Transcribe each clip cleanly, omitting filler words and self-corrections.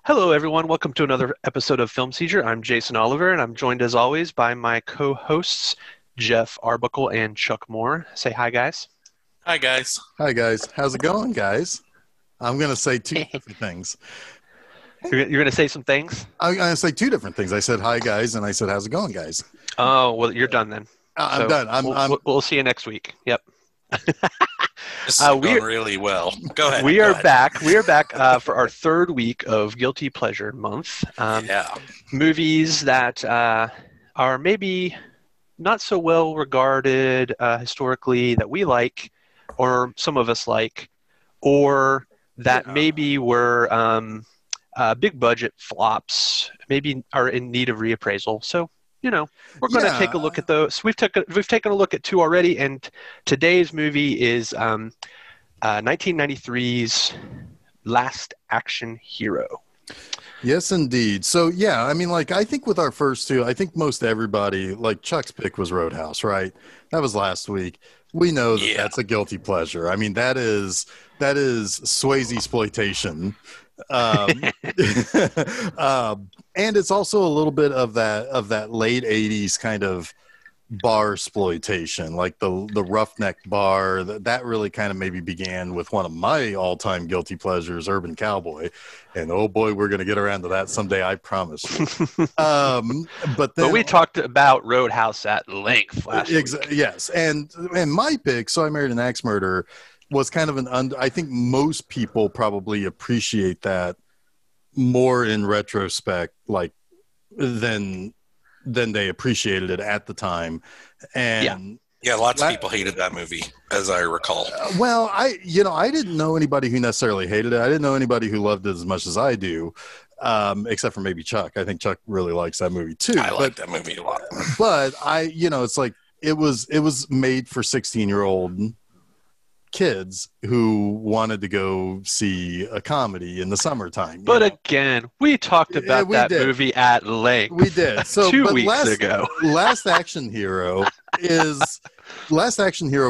Hello, everyone. Welcome to another episode of Film Seizure. I'm Jason Oliver, and I'm joined, as always, by my co-hosts, Jeff Arbuckle and Chuck Moore. Say hi, guys. Hi, guys. Hi, guys. How's it going, guys? I'm going to say two different things. You're going to say some things? I'm going to say two different things. I said, hi, guys, and I said, how's it going, guys? Oh, well, you're done then. I'm done. We'll see you next week. Yep. This is going really well. Go ahead. We are back. We are back for our third week of Guilty Pleasure Month. Movies that are maybe not so well regarded historically that we like, or some of us like, or that maybe were big budget flops, maybe are in need of reappraisal. So, you know, we're going to take a look at those. We've taken a look at two already, and today's movie is 1993's Last Action Hero. Yes, indeed. So, yeah, I mean, like, I think with our first two, I think most everybody, like Chuck's pick was Roadhouse, right? That was last week. We know that that's a guilty pleasure. I mean, that is Swayze exploitation. And it's also a little bit of that late 80s kind of bar exploitation, like the roughneck bar that really kind of maybe began with one of my all-time guilty pleasures, Urban Cowboy, and oh boy, we're going to get around to that someday, I promise you. But we talked about Roadhouse at length last week. Yes, and my pick, So I Married an Axe Murderer, was kind of I think most people probably appreciate that more in retrospect, like than they appreciated it at the time. And lots of people hated that movie, as I recall. Well, I didn't know anybody who necessarily hated it. I didn't know anybody who loved it as much as I do, except for maybe Chuck. I think Chuck really likes that movie too. I like that movie a lot. But it's like it was made for 16-year-old kids who wanted to go see a comedy in the summertime. But again, we talked about that movie at length. We did. So 2 weeks ago. Last Action Hero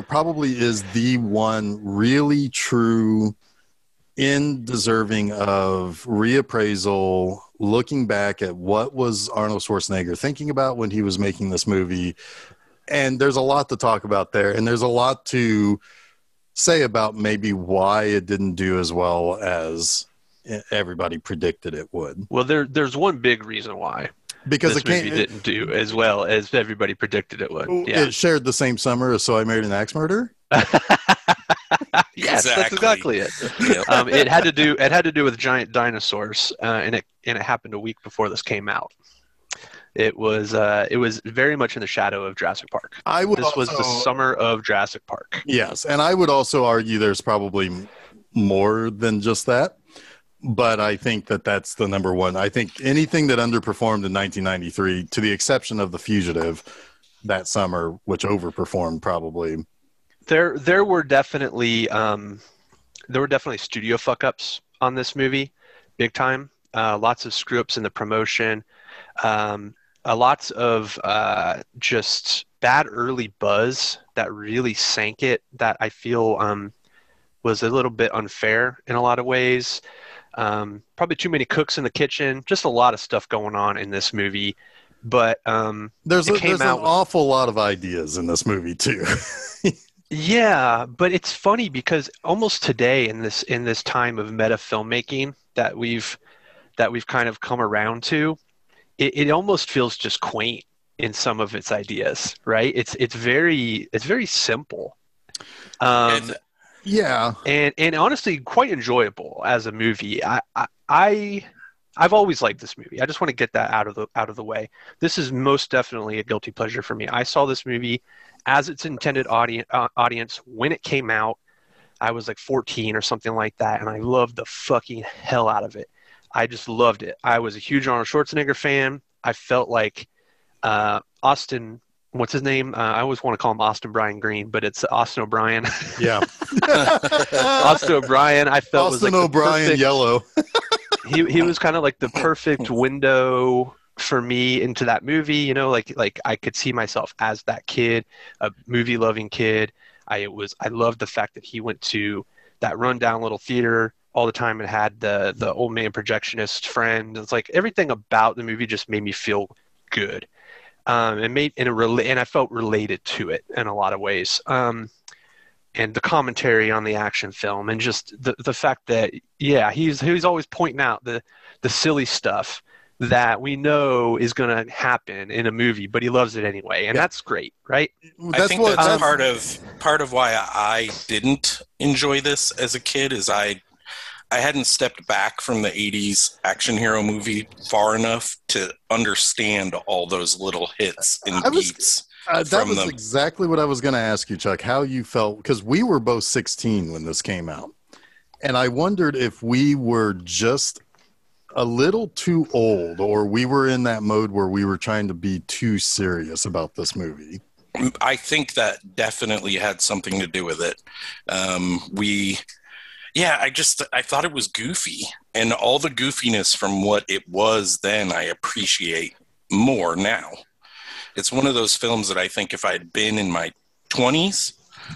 probably is the one really true deserving of reappraisal, looking back at what was Arnold Schwarzenegger thinking about when he was making this movie. And there's a lot to talk about there, and there's a lot to say about maybe why it didn't do as well as everybody predicted it would. Well, there's one big reason why. Because this movie didn't do as well as everybody predicted it would. Yeah. It shared the same summer as So I Married an Axe Murderer? Yes, that's exactly it. Yep. It had to do with giant dinosaurs, and it happened a week before this came out. It was very much in the shadow of Jurassic Park. This was the summer of Jurassic Park. Yes, and I would also argue there's probably more than just that, but I think that's the number one. I think anything that underperformed in 1993, to the exception of The Fugitive that summer, which overperformed probably. There were definitely studio fuck-ups on this movie, big time. Lots of screw-ups in the promotion. Lots of just bad early buzz that really sank it, that I feel was a little bit unfair in a lot of ways. Probably too many cooks in the kitchen, just a lot of stuff going on in this movie. But there's an awful lot of ideas in this movie too. Yeah, but it's funny because almost today in this time of meta filmmaking that we've kind of come around to, it almost feels just quaint in some of its ideas, right? It's very simple, and honestly quite enjoyable as a movie. I've always liked this movie. I just want to get that out of the way. This is most definitely a guilty pleasure for me. I saw this movie as its intended audience when it came out. I was like 14 or something like that, and I loved the fucking hell out of it. I just loved it. I was a huge Arnold Schwarzenegger fan. I felt like Austin, what's his name? I always want to call him Austin Brian Green, but it's Austin O'Brien. Yeah. Austin O'Brien, I felt Austin was like O'Brien perfect, yellow. he was kind of like the perfect window for me into that movie, like I could see myself as that kid, a movie loving kid. I loved the fact that he went to that rundown little theater all the time and had the old man projectionist friend. It's like everything about the movie just made me feel good. And I felt related to it in a lot of ways. And the commentary on the action film, and just the fact that he's always pointing out the silly stuff that we know is going to happen in a movie, but he loves it anyway, and that's great, right? I think that's part of why I didn't enjoy this as a kid is I hadn't stepped back from the 80s action hero movie far enough to understand all those little hits and beats. That was exactly what I was going to ask you, Chuck, how you felt, because we were both 16 when this came out. And I wondered if we were just a little too old, or we were in that mode where we were trying to be too serious about this movie. I think that definitely had something to do with it. I thought it was goofy, and all the goofiness from what it was then I appreciate more now. It's one of those films that I think if I had been in my 20s,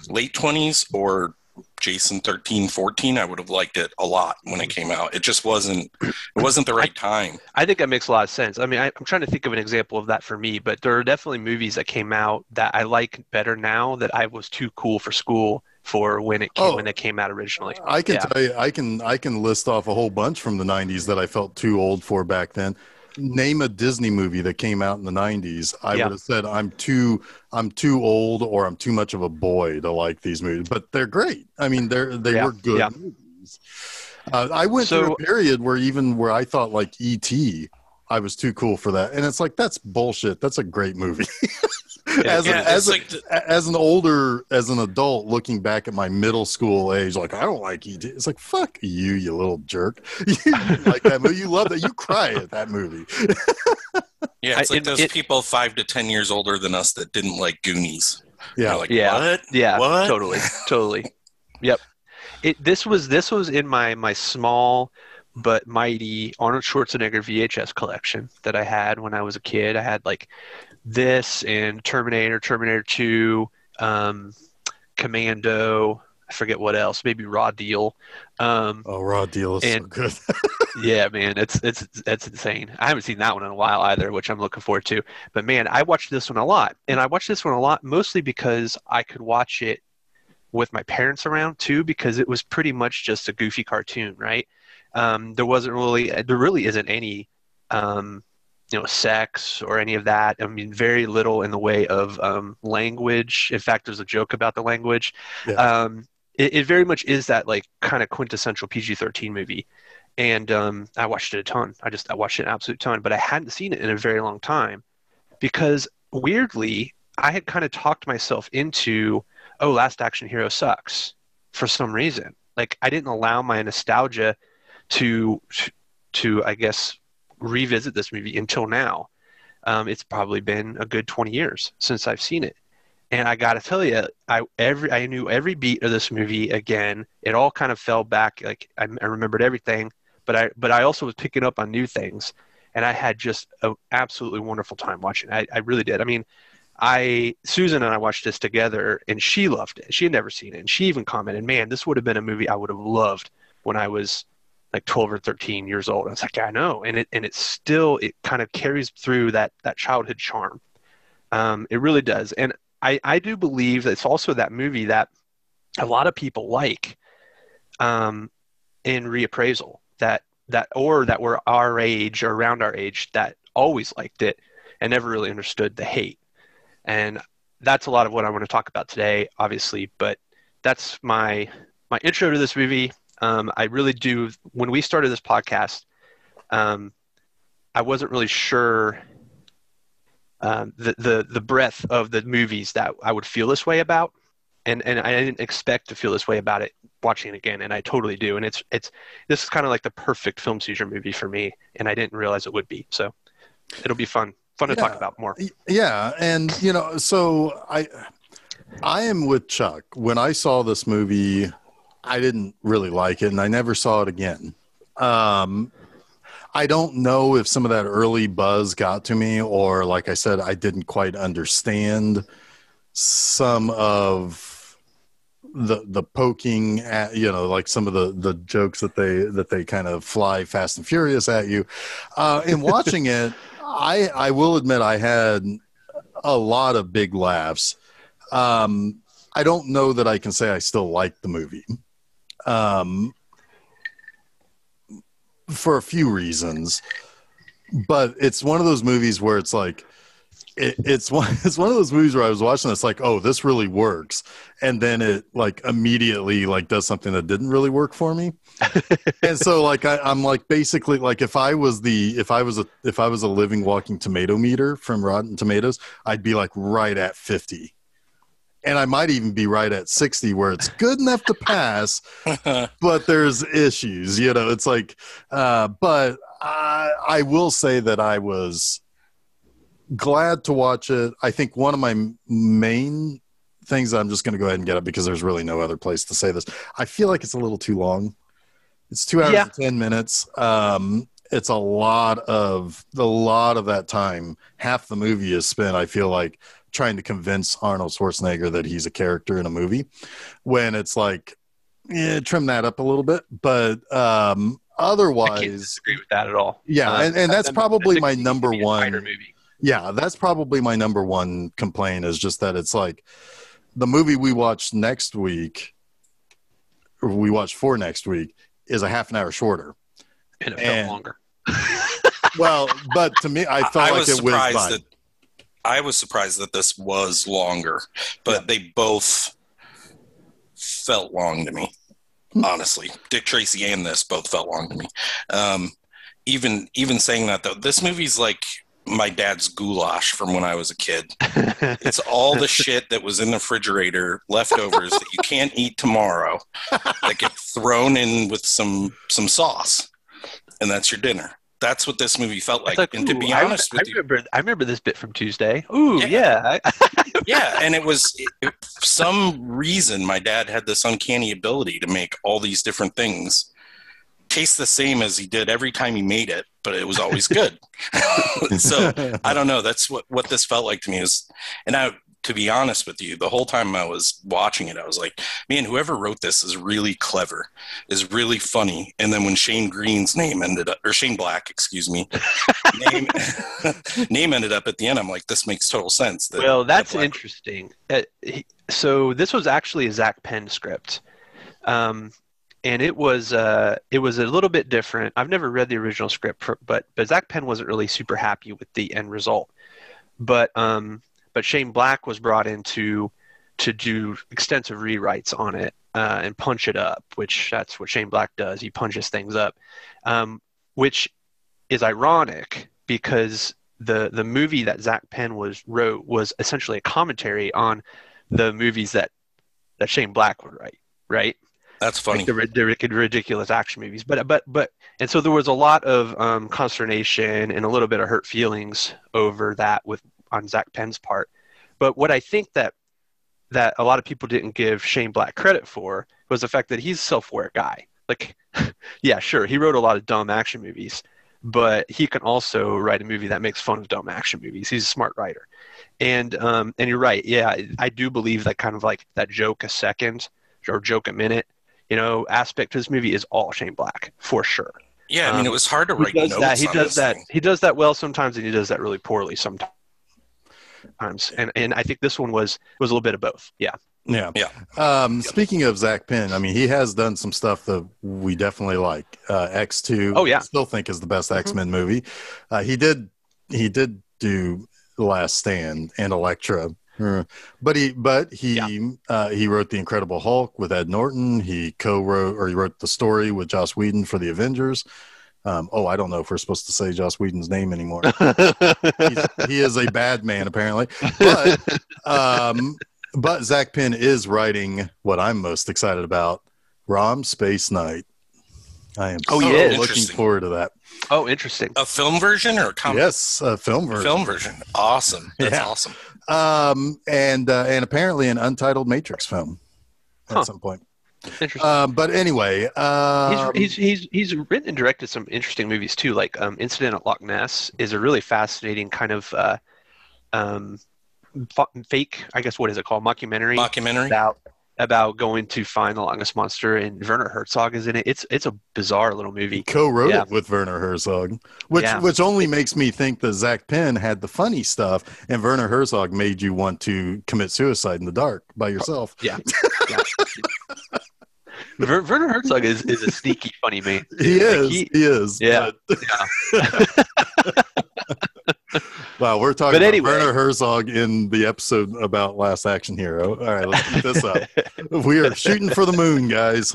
late 20s, or Jason 13, 14, I would have liked it a lot when it came out. It just wasn't the right time. I think that makes a lot of sense. I mean, I'm trying to think of an example of that for me, but there are definitely movies that came out that I like better now that I was too cool for school for when it came out originally. I can tell you, I can list off a whole bunch from the 90s that I felt too old for back then. Name a Disney movie that came out in the 90s. I would have said I'm too old, or I'm too much of a boy to like these movies, but they're great. I mean, they were good movies. I went through a period where I thought like E.T., I was too cool for that, and it's like, that's bullshit. That's a great movie. As an adult looking back at my middle school age, like, I don't like E.T. It's like, fuck you, you little jerk. You like that movie. You love that. You cry at that movie. Yeah, it's like those people 5 to 10 years older than us that didn't like Goonies. Yeah. Like, what? Yeah, what? Totally. Yep. This was in my small but mighty Arnold Schwarzenegger VHS collection that I had when I was a kid. I had like this and Terminator 2, Commando, I forget what else, maybe Raw Deal. Raw Deal is so good. Yeah, man, it's insane. I haven't seen that one in a while either, which I'm looking forward to. But man, I watched this one a lot, and I watched this one a lot mostly because I could watch it with my parents around too, because it was pretty much just a goofy cartoon, right? There really isn't any sex or any of that. I mean, very little in the way of language. In fact, there's a joke about the language. Yeah. It very much is that like kind of quintessential PG-13 movie. And I watched it a ton. I watched it an absolute ton, but I hadn't seen it in a very long time because weirdly, I had kind of talked myself into, Last Action Hero sucks for some reason. Like I didn't allow my nostalgia to I guess revisit this movie until now. It's probably been a good 20 years since I've seen it. And I got to tell you, I knew every beat of this movie again. It all kind of fell back. Like I remembered everything, but I also was picking up on new things, and I had just an absolutely wonderful time watching it. I really did. I mean, Susan and I watched this together, and she loved it. She had never seen it, and she even commented, "Man, this would have been a movie I would have loved when I was like 12 or 13 years old." I was like, "Yeah, I know," and it kind of carries through that childhood charm. It really does, and I do believe that it's also that movie that a lot of people like in reappraisal that were our age or around our age that always liked it and never really understood the hate. And that's a lot of what I want to talk about today, obviously, but that's my intro to this movie. I really do. When we started this podcast, I wasn't really sure the breadth of the movies that I would feel this way about, and I didn't expect to feel this way about it watching it again, and I totally do. And this is kind of like the perfect film seizure movie for me, and I didn't realize it would be. So it'll be fun to talk about more. Yeah, and so I am with Chuck. When I saw this movie, I didn't really like it, and I never saw it again. I don't know if some of that early buzz got to me, or like I said, I didn't quite understand some of the poking at, like some of the jokes that they kind of fly Fast and Furious at you. In watching it, I will admit I had a lot of big laughs. I don't know that I can say I still like the movie. For a few reasons, but it's one of those movies where it's like, it's one of those movies where I was watching, it's like, oh, this really works, and then it like immediately like does something that didn't really work for me. And so like I'm like, basically, like if I was a living walking tomato meter from Rotten Tomatoes, I'd be like right at 50. And I might even be right at 60, where it's good enough to pass, but there's issues, it's like, but I will say that I was glad to watch it. I think one of my main things, I'm just going to go ahead and get it because there's really no other place to say this. I feel like it's a little too long. It's 2 hours and 10 minutes. It's a lot of that time. Half the movie is spent, I feel like, trying to convince Arnold Schwarzenegger that he's a character in a movie, when it's like, trim that up a little bit. But otherwise, I can't disagree with that at all. Yeah, and that's probably my number one. Movie. Yeah, that's probably my number one complaint, is just that it's like the movie we watched next week, or we watched for next week, is a half an hour shorter. And it felt longer. Well, but to me, I felt like it whizzed by. I was surprised that this was longer, but they both felt long to me. Honestly, Dick Tracy and this both felt long to me. Even saying that, though, this movie's like my dad's goulash from when I was a kid. It's all the shit that was in the refrigerator, leftovers that you can't eat tomorrow, that get thrown in with some sauce, and that's your dinner. That's what this movie felt like. And to be honest with you, I remember this bit from Tuesday. Ooh, yeah. Yeah, and it was for some reason my dad had this uncanny ability to make all these different things taste the same as he did every time he made it, but it was always good. So I don't know. That's what this felt like to me. To be honest with you, the whole time I was watching it, I was like, man, whoever wrote this is really clever, is really funny. And then when Shane Black, excuse me, name ended up at the end, I'm like, this makes total sense. Well, that's interesting. So this was actually a Zach Penn script. And it was a little bit different. I've never read the original script, but Zach Penn wasn't really super happy with the end result. But Shane Black was brought in to do extensive rewrites on it and punch it up, which that's what Shane Black does. He punches things up, which is ironic because the movie that Zach Penn wrote was essentially a commentary on the movies that Shane Black would write, right? That's funny. Like the ridiculous action movies. And so there was a lot of consternation and a little bit of hurt feelings over that on Zach Penn's part. But what I think that a lot of people didn't give Shane Black credit for was the fact that he's a self-aware guy. Like, yeah, sure, he wrote a lot of dumb action movies, but he can also write a movie that makes fun of dumb action movies. He's a smart writer. And you're right. Yeah, I do believe that kind of like that joke a second or joke a minute, aspect to this movie is all Shane Black for sure. Yeah, I mean, it was hard to write notes. He does that well sometimes, and he does that really poorly sometimes. And I think this one was a little bit of both. Yeah. Speaking of Zach Penn, I mean, he has done some stuff that we definitely like. X2. Oh yeah. I still think is the best X-Men movie. He did do The Last Stand and Elektra. But he wrote The Incredible Hulk with Ed Norton. He wrote the story with Joss Whedon for the Avengers. I don't know if we're supposed to say Joss Whedon's name anymore. He is a bad man, apparently. But Zach Penn is writing what I'm most excited about, Rom Space Knight. I am looking forward to that. Oh, interesting. A film version or a comic? Yes, a film version. Film version. Awesome. That's awesome. And apparently an Untitled Matrix film at some point. Interesting. But anyway, he's written and directed some interesting movies too. Like Incident at Loch Ness is a really fascinating kind of fake. I guess what is it called? Mockumentary. about going to find the Loch Ness Monster, and Werner Herzog is in it. It's a bizarre little movie. He co-wrote it with Werner Herzog, which only makes me think that Zach Penn had the funny stuff, and Werner Herzog made you want to commit suicide in the dark by yourself. Yeah. Werner Herzog is a sneaky funny man. He is. Yeah. Wow, we're talking about Werner Herzog in the episode about Last Action Hero. All right, let's keep this up. We are shooting for the moon, guys.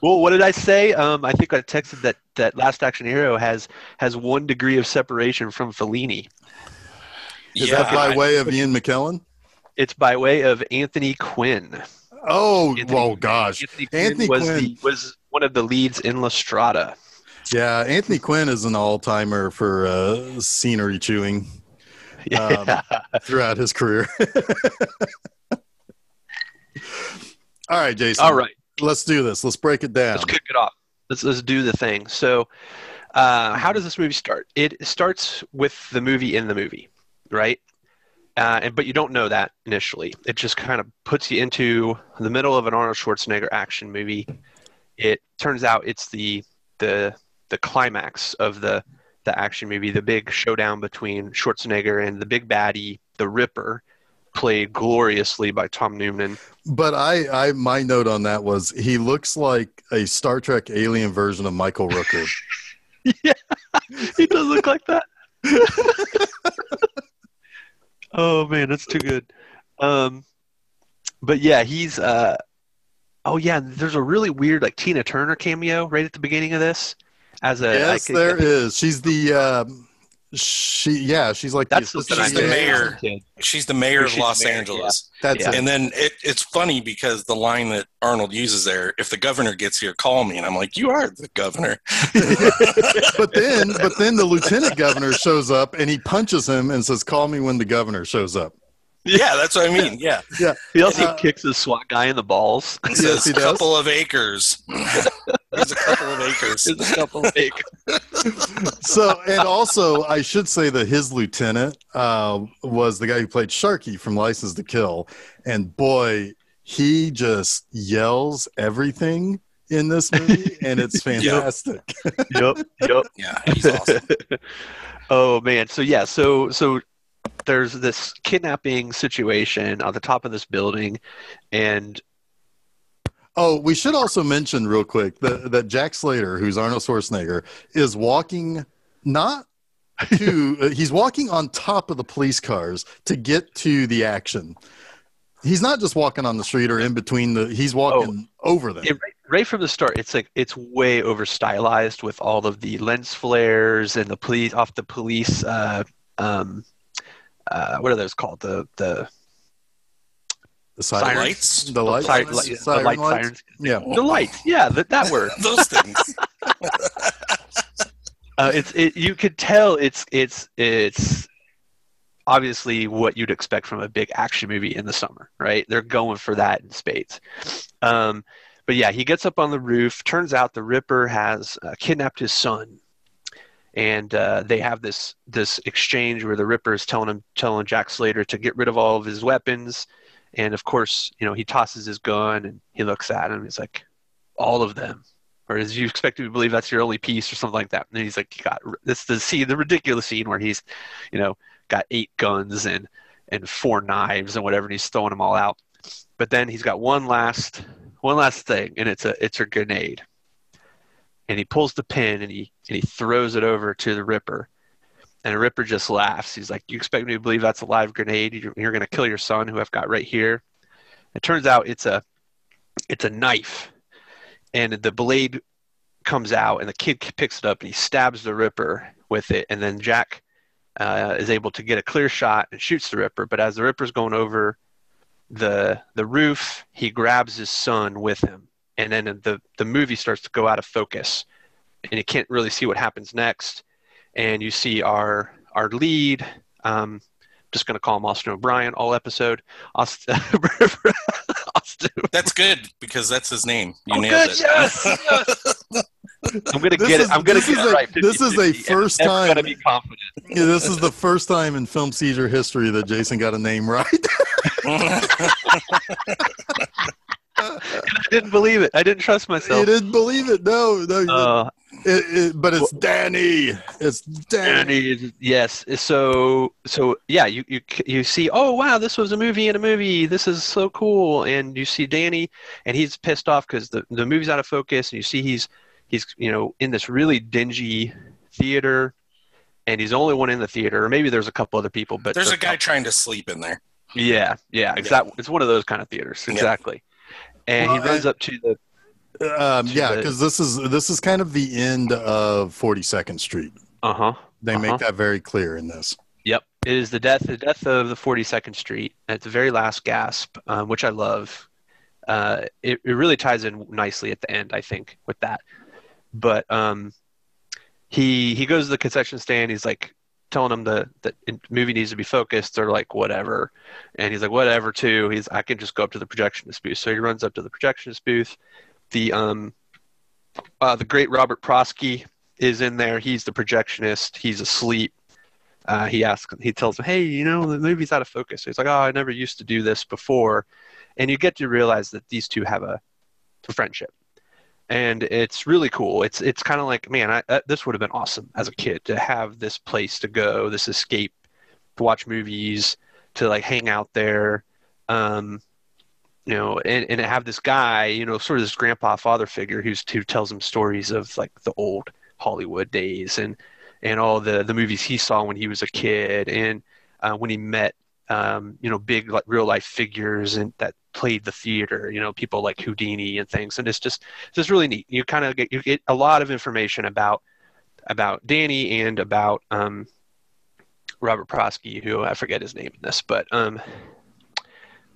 Well, what did I say? I think I texted that Last Action Hero has 1 degree of separation from Fellini. Is that by way of Ian McKellen? It's by way of Anthony Quinn. Oh, gosh. Anthony Quinn was one of the leads in La Strada. Yeah, Anthony Quinn is an all-timer for scenery chewing throughout his career. All right, Jason. All right. Let's do this. Let's break it down. Let's kick it off. Let's do the thing. So how does this movie start? It starts with the movie in the movie, right? But you don't know that initially. It just kind of puts you into the middle of an Arnold Schwarzenegger action movie. It turns out it's the climax of the action movie, the big showdown between Schwarzenegger and the big baddie, the Ripper, played gloriously by Tom Noonan. But my note on that was he looks like a Star Trek alien version of Michael Rooker. Yeah, he does look like that. Oh man, that's too good. But yeah, he's there's a really weird like Tina Turner cameo right at the beginning of this. There is. She's the she's like she's the mayor. She's the mayor of Los Angeles. Yeah. That's it. And then it's funny because the line that Arnold uses there, if the governor gets here, call me. And I'm like, you are the governor. but then the lieutenant governor shows up and he punches him and says, call me when the governor shows up. Yeah, that's what I mean. Yeah. He also kicks his SWAT guy in the balls. He says, a couple of acres. There's a couple of acres. There's a couple of acres. So, and also, I should say that his lieutenant was the guy who played Sharky from License to Kill. And boy, he just yells everything in this movie, and it's fantastic. Yep. Yeah, he's awesome. Oh, man. So there's this kidnapping situation on the top of this building, and we should also mention real quick that Jack Slater, who's Arnold Schwarzenegger, is walking he's walking on top of the police cars to get to the action. He's not just walking on the street or in between he's walking over them. Right from the start, it's way over stylized with all of the lens flares and the police what are those called? The sirens? Lights? The lights? Sirens? Yeah. The lights. Yeah, that word. Those things. You could tell it's obviously what you'd expect from a big action movie in the summer, right? They're going for that in spades. But yeah, he gets up on the roof. Turns out the Ripper has kidnapped his son. And they have this exchange where the Ripper is telling Jack Slater to get rid of all of his weapons, and of course, he tosses his gun and he looks at him. He's like, "All of them," or "Is you expect me to believe that's your only piece," or something like that. And he's like, the ridiculous scene where he's, got 8 guns and 4 knives and whatever, and he's throwing them all out. But then he's got one last thing, and it's a grenade. And he pulls the pin and he throws it over to the Ripper. And the Ripper just laughs. He's like, "You expect me to believe that's a live grenade? You're going to kill your son, who I've got right here." It turns out it's a knife. And the blade comes out, and the kid picks it up and he stabs the Ripper with it. And then Jack is able to get a clear shot and shoots the Ripper. But as the Ripper's going over the roof, he grabs his son with him. And then the movie starts to go out of focus, and you can't really see what happens next. And you see our lead, just going to call him Austin O'Brien all episode. Austin. That's good, because that's his name. You nailed it. Yes. I'm going to get it. I'm going to get it right. This is a first time. I'm going to be confident. Yeah, this is the first time in film Seizure history that Jason got a name right. I didn't believe it. I didn't trust myself. You didn't believe it? No. But it's Danny. It's Danny. Yes. So yeah, you see, oh wow, this was a movie in a movie. This is so cool. And you see Danny, and he's pissed off because the movie's out of focus, and you see he's in this really dingy theater, and he's the only one in the theater, or maybe there's a couple other people, but there's a guy trying to sleep in there. Yeah, exactly. It's one of those kind of theaters, exactly. And he runs up to the because this is kind of the end of 42nd Street. They make that very clear in this. Yep, it is the death of the 42nd Street at the very last gasp, which I love. It really ties in nicely at the end, I think, with that. But he goes to the concession stand. He's like telling them that the movie needs to be focused. They're like, whatever. And he's like, whatever too. I can just go up to the projectionist booth. So he runs up to the projectionist booth. The great Robert Prosky is in there. He's the projectionist. He's asleep. He tells him, hey, the movie's out of focus. So he's like, oh, I never used to do this before. And you get to realize that these two have a friendship. And it's really cool. It's kind of like, man, this would have been awesome as a kid to have this place to go, this escape, to watch movies, to like hang out there, and have this guy, sort of this grandpa father figure who tells him stories of like the old Hollywood days and all the movies he saw when he was a kid, and when he met big like real life figures and that played the theater, people like Houdini and things. And it's just really neat. You kind of get a lot of information about Danny and about Robert Prosky, who I forget his name in this, but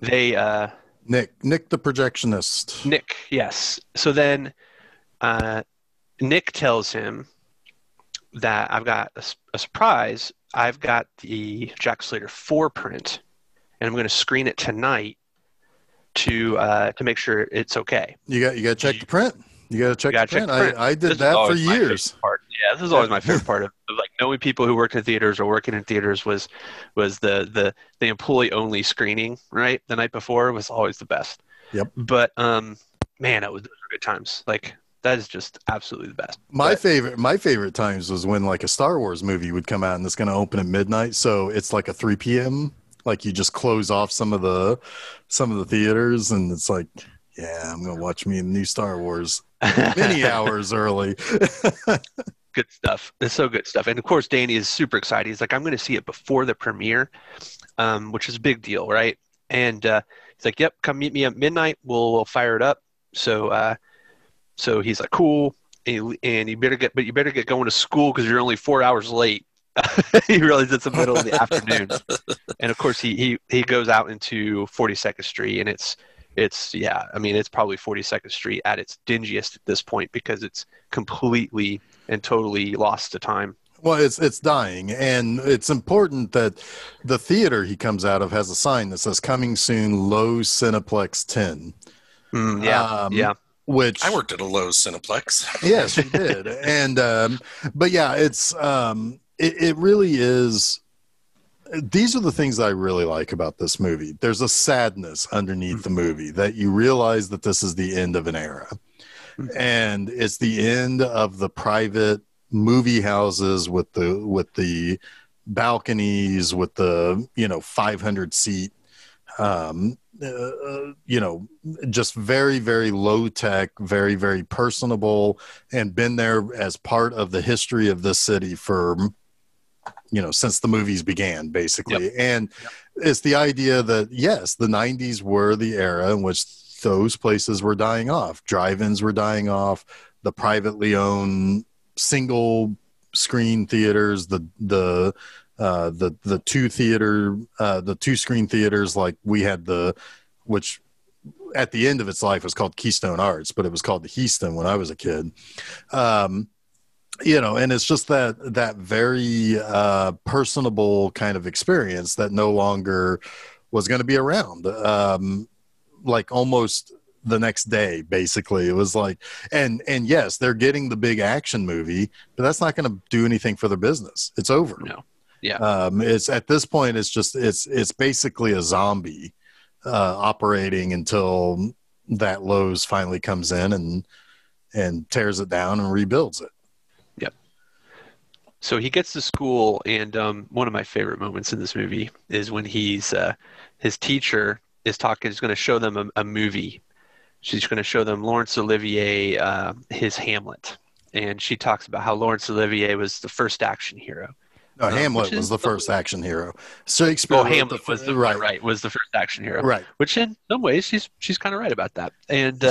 they Nick the projectionist. Nick, yes. So then Nick tells him that I've got a surprise. I've got the Jack Slater 4 print, and I'm going to screen it tonight to make sure it's okay. You got to check the print. You got to check the print. I did that for years. Yeah, this is always my favorite part of like knowing people who worked in theaters or working in theaters was the employee only screening, right? The night before was always the best. Yep. But man, those were good times. Like that is just absolutely the best. My favorite times was when like a Star Wars movie would come out and it's going to open at midnight, so it's like a 3 p.m. Like you just close off some of the theaters, and it's like, yeah, I'm going to watch me a new Star Wars many hours early. Good stuff. It's so good stuff. And of course, Danny is super excited. He's like, I'm going to see it before the premiere, which is a big deal, right? And he's like, yep, come meet me at midnight. We'll fire it up. So he's like, cool. And you better get going to school because you're only 4 hours late. He realizes it's the middle of the afternoon. And of course, he goes out into 42nd Street, and it's probably 42nd Street at its dingiest at this point because it's completely and totally lost to time. Well, it's dying, and it's important that the theater he comes out of has a sign that says "Coming Soon, Lowe's Cineplex 10." Yeah. Which I worked at a Lowe's Cineplex. Yes, you did, and but yeah, it's it really is. These are the things that I really like about this movie. There's a sadness underneath the movie that you realize that this is the end of an era. And it's the end of the private movie houses with the balconies, with the 500 seat, just very, very low tech, very, very personable, and been there as part of the history of this city for since the movies began, basically. Yep. And it's the idea that, yes, the 90s were the era in which those places were dying off. Drive-ins were dying off. The privately owned single screen theaters, the two screen theaters, like we had which at the end of its life was called Keystone Arts, but it was called the Keystone when I was a kid. And it's just that very personable kind of experience that no longer was going to be around. Like almost the next day, basically. It was like, and yes, they're getting the big action movie, but that's not going to do anything for their business. It's over. No. It's at this point, it's basically a zombie operating until that Lowe's finally comes in and tears it down and rebuilds it. Yep. So he gets to school, and one of my favorite moments in this movie is when his teacher is going to show them a movie. She's going to show them Laurence Olivier, his Hamlet. And she talks about how Laurence Olivier was the first action hero. No, Hamlet was the first action hero. Shakespeare. Hamlet was was the first action hero. Right. Which in some ways she's kind of right about that. And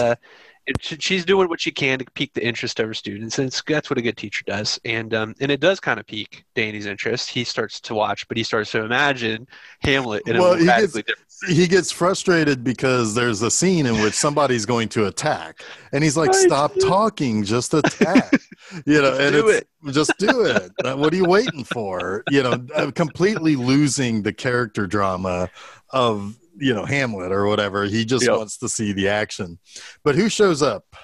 she's doing what she can to pique the interest of her students, and that's what a good teacher does. And it does kind of pique Danny's interest. He starts to watch, but he starts to imagine Hamlet in a radically different. He gets frustrated because there's a scene in which somebody's going to attack, and he's like, "Stop talking, just attack." Just do it. What are you waiting for? Completely losing the character drama of Hamlet or whatever. He just wants to see the action. But who shows up?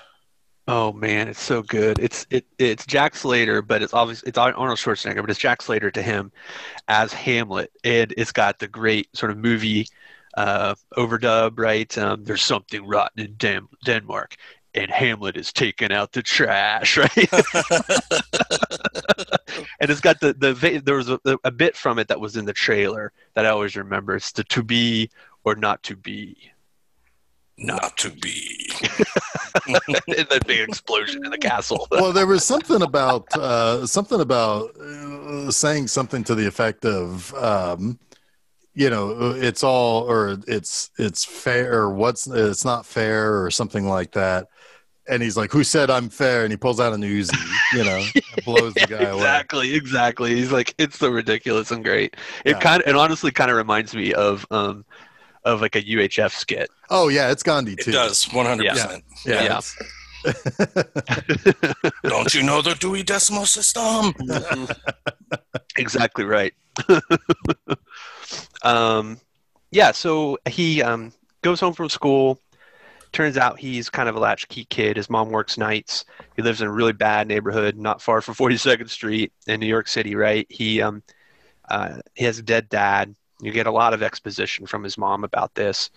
Oh man, it's so good. It's Jack Slater, but it's Arnold Schwarzenegger, but it's Jack Slater to him as Hamlet, and it's got the great sort of movie overdub, right? There's something rotten in Denmark, and Hamlet is taking out the trash, right? And it's got there was a bit from it that was in the trailer that I always remember. It's the to be or not to be. Not to be. And the big explosion in the castle. Well, there was something about saying something to the effect of, it's all, or it's fair, or it's not fair, or something like that. And he's like, "Who said I'm fair?" And he pulls out an Uzi, and blows the guy away. Exactly. He's like, it's so ridiculous and great. It honestly kind of reminds me of like a UHF skit. Oh yeah, it's Gandhi too. It does, 100%. Yeah. Don't you know the Dewey Decimal System? Exactly right. So he goes home from school. Turns out he's kind of a latchkey kid. His mom works nights. He lives in a really bad neighborhood, not far from 42nd Street in New York City, right? He has a dead dad. You get a lot of exposition from his mom about this.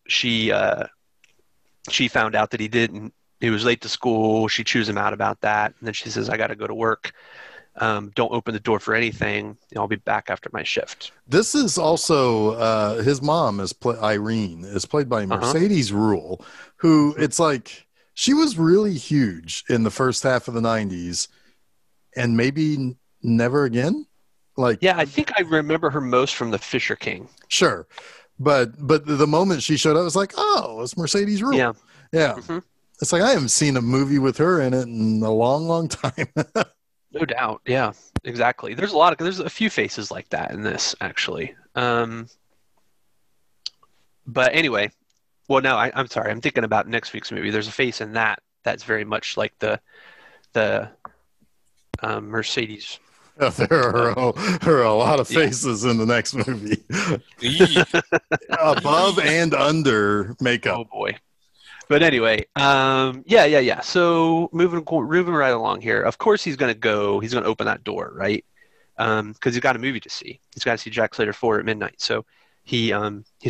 She found out that he was late to school. She chews him out about that. And then she says, "I got to go to work. Don't open the door for anything. I'll be back after my shift." This is also his mom Irene is played by Mercedes Ruehl, who it's like she was really huge in the first half of the 90s and maybe never again. I think I remember her most from The Fisher King. Sure. But the moment she showed up, I was like, "Oh, it's Mercedes Ruehl." Yeah. Mm-hmm. It's like I haven't seen a movie with her in it in a long, long time. No doubt. Yeah, exactly. There's a few faces like that in this, actually. But anyway, well, no, I'm sorry. I'm thinking about next week's movie. There's a face in that's very much like the Mercedes. There are a lot of faces in the next movie. Above and under makeup. Oh boy. But anyway, yeah. So moving right along here. Of course, he's going to open that door, right? Because he's got a movie to see. He's got to see Jack Slater 4 at midnight. So he's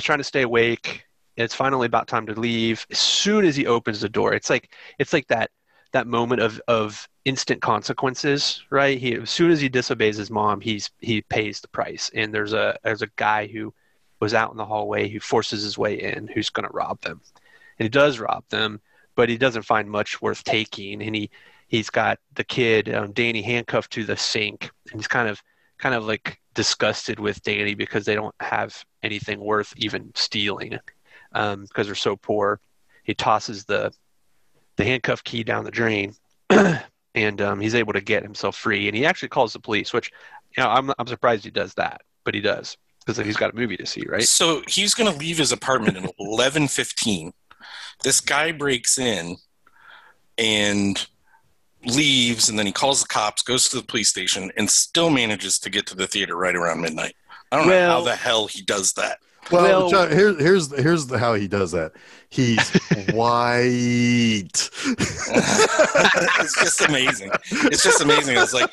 trying to stay awake. It's finally about time to leave. As soon as he opens the door, it's like that moment of instant consequences, right? As soon as he disobeys his mom, he pays the price. And there's a guy who was out in the hallway who forces his way in, who's going to rob them. And he does rob them, but he doesn't find much worth taking. And he's got the kid, Danny, handcuffed to the sink. And he's kind of like disgusted with Danny because they don't have anything worth even stealing because they're so poor. He tosses the handcuff key down the drain, and he's able to get himself free. And he actually calls the police, which I'm surprised he does that, but he does because he's got a movie to see, right? So he's going to leave his apartment at 11:15. This guy breaks in and leaves, and then he calls the cops, goes to the police station, and still manages to get to the theater right around midnight. I don't know how the hell he does that. Well, John, here's how he does that. He's white. It's just amazing. It's just amazing. I was like,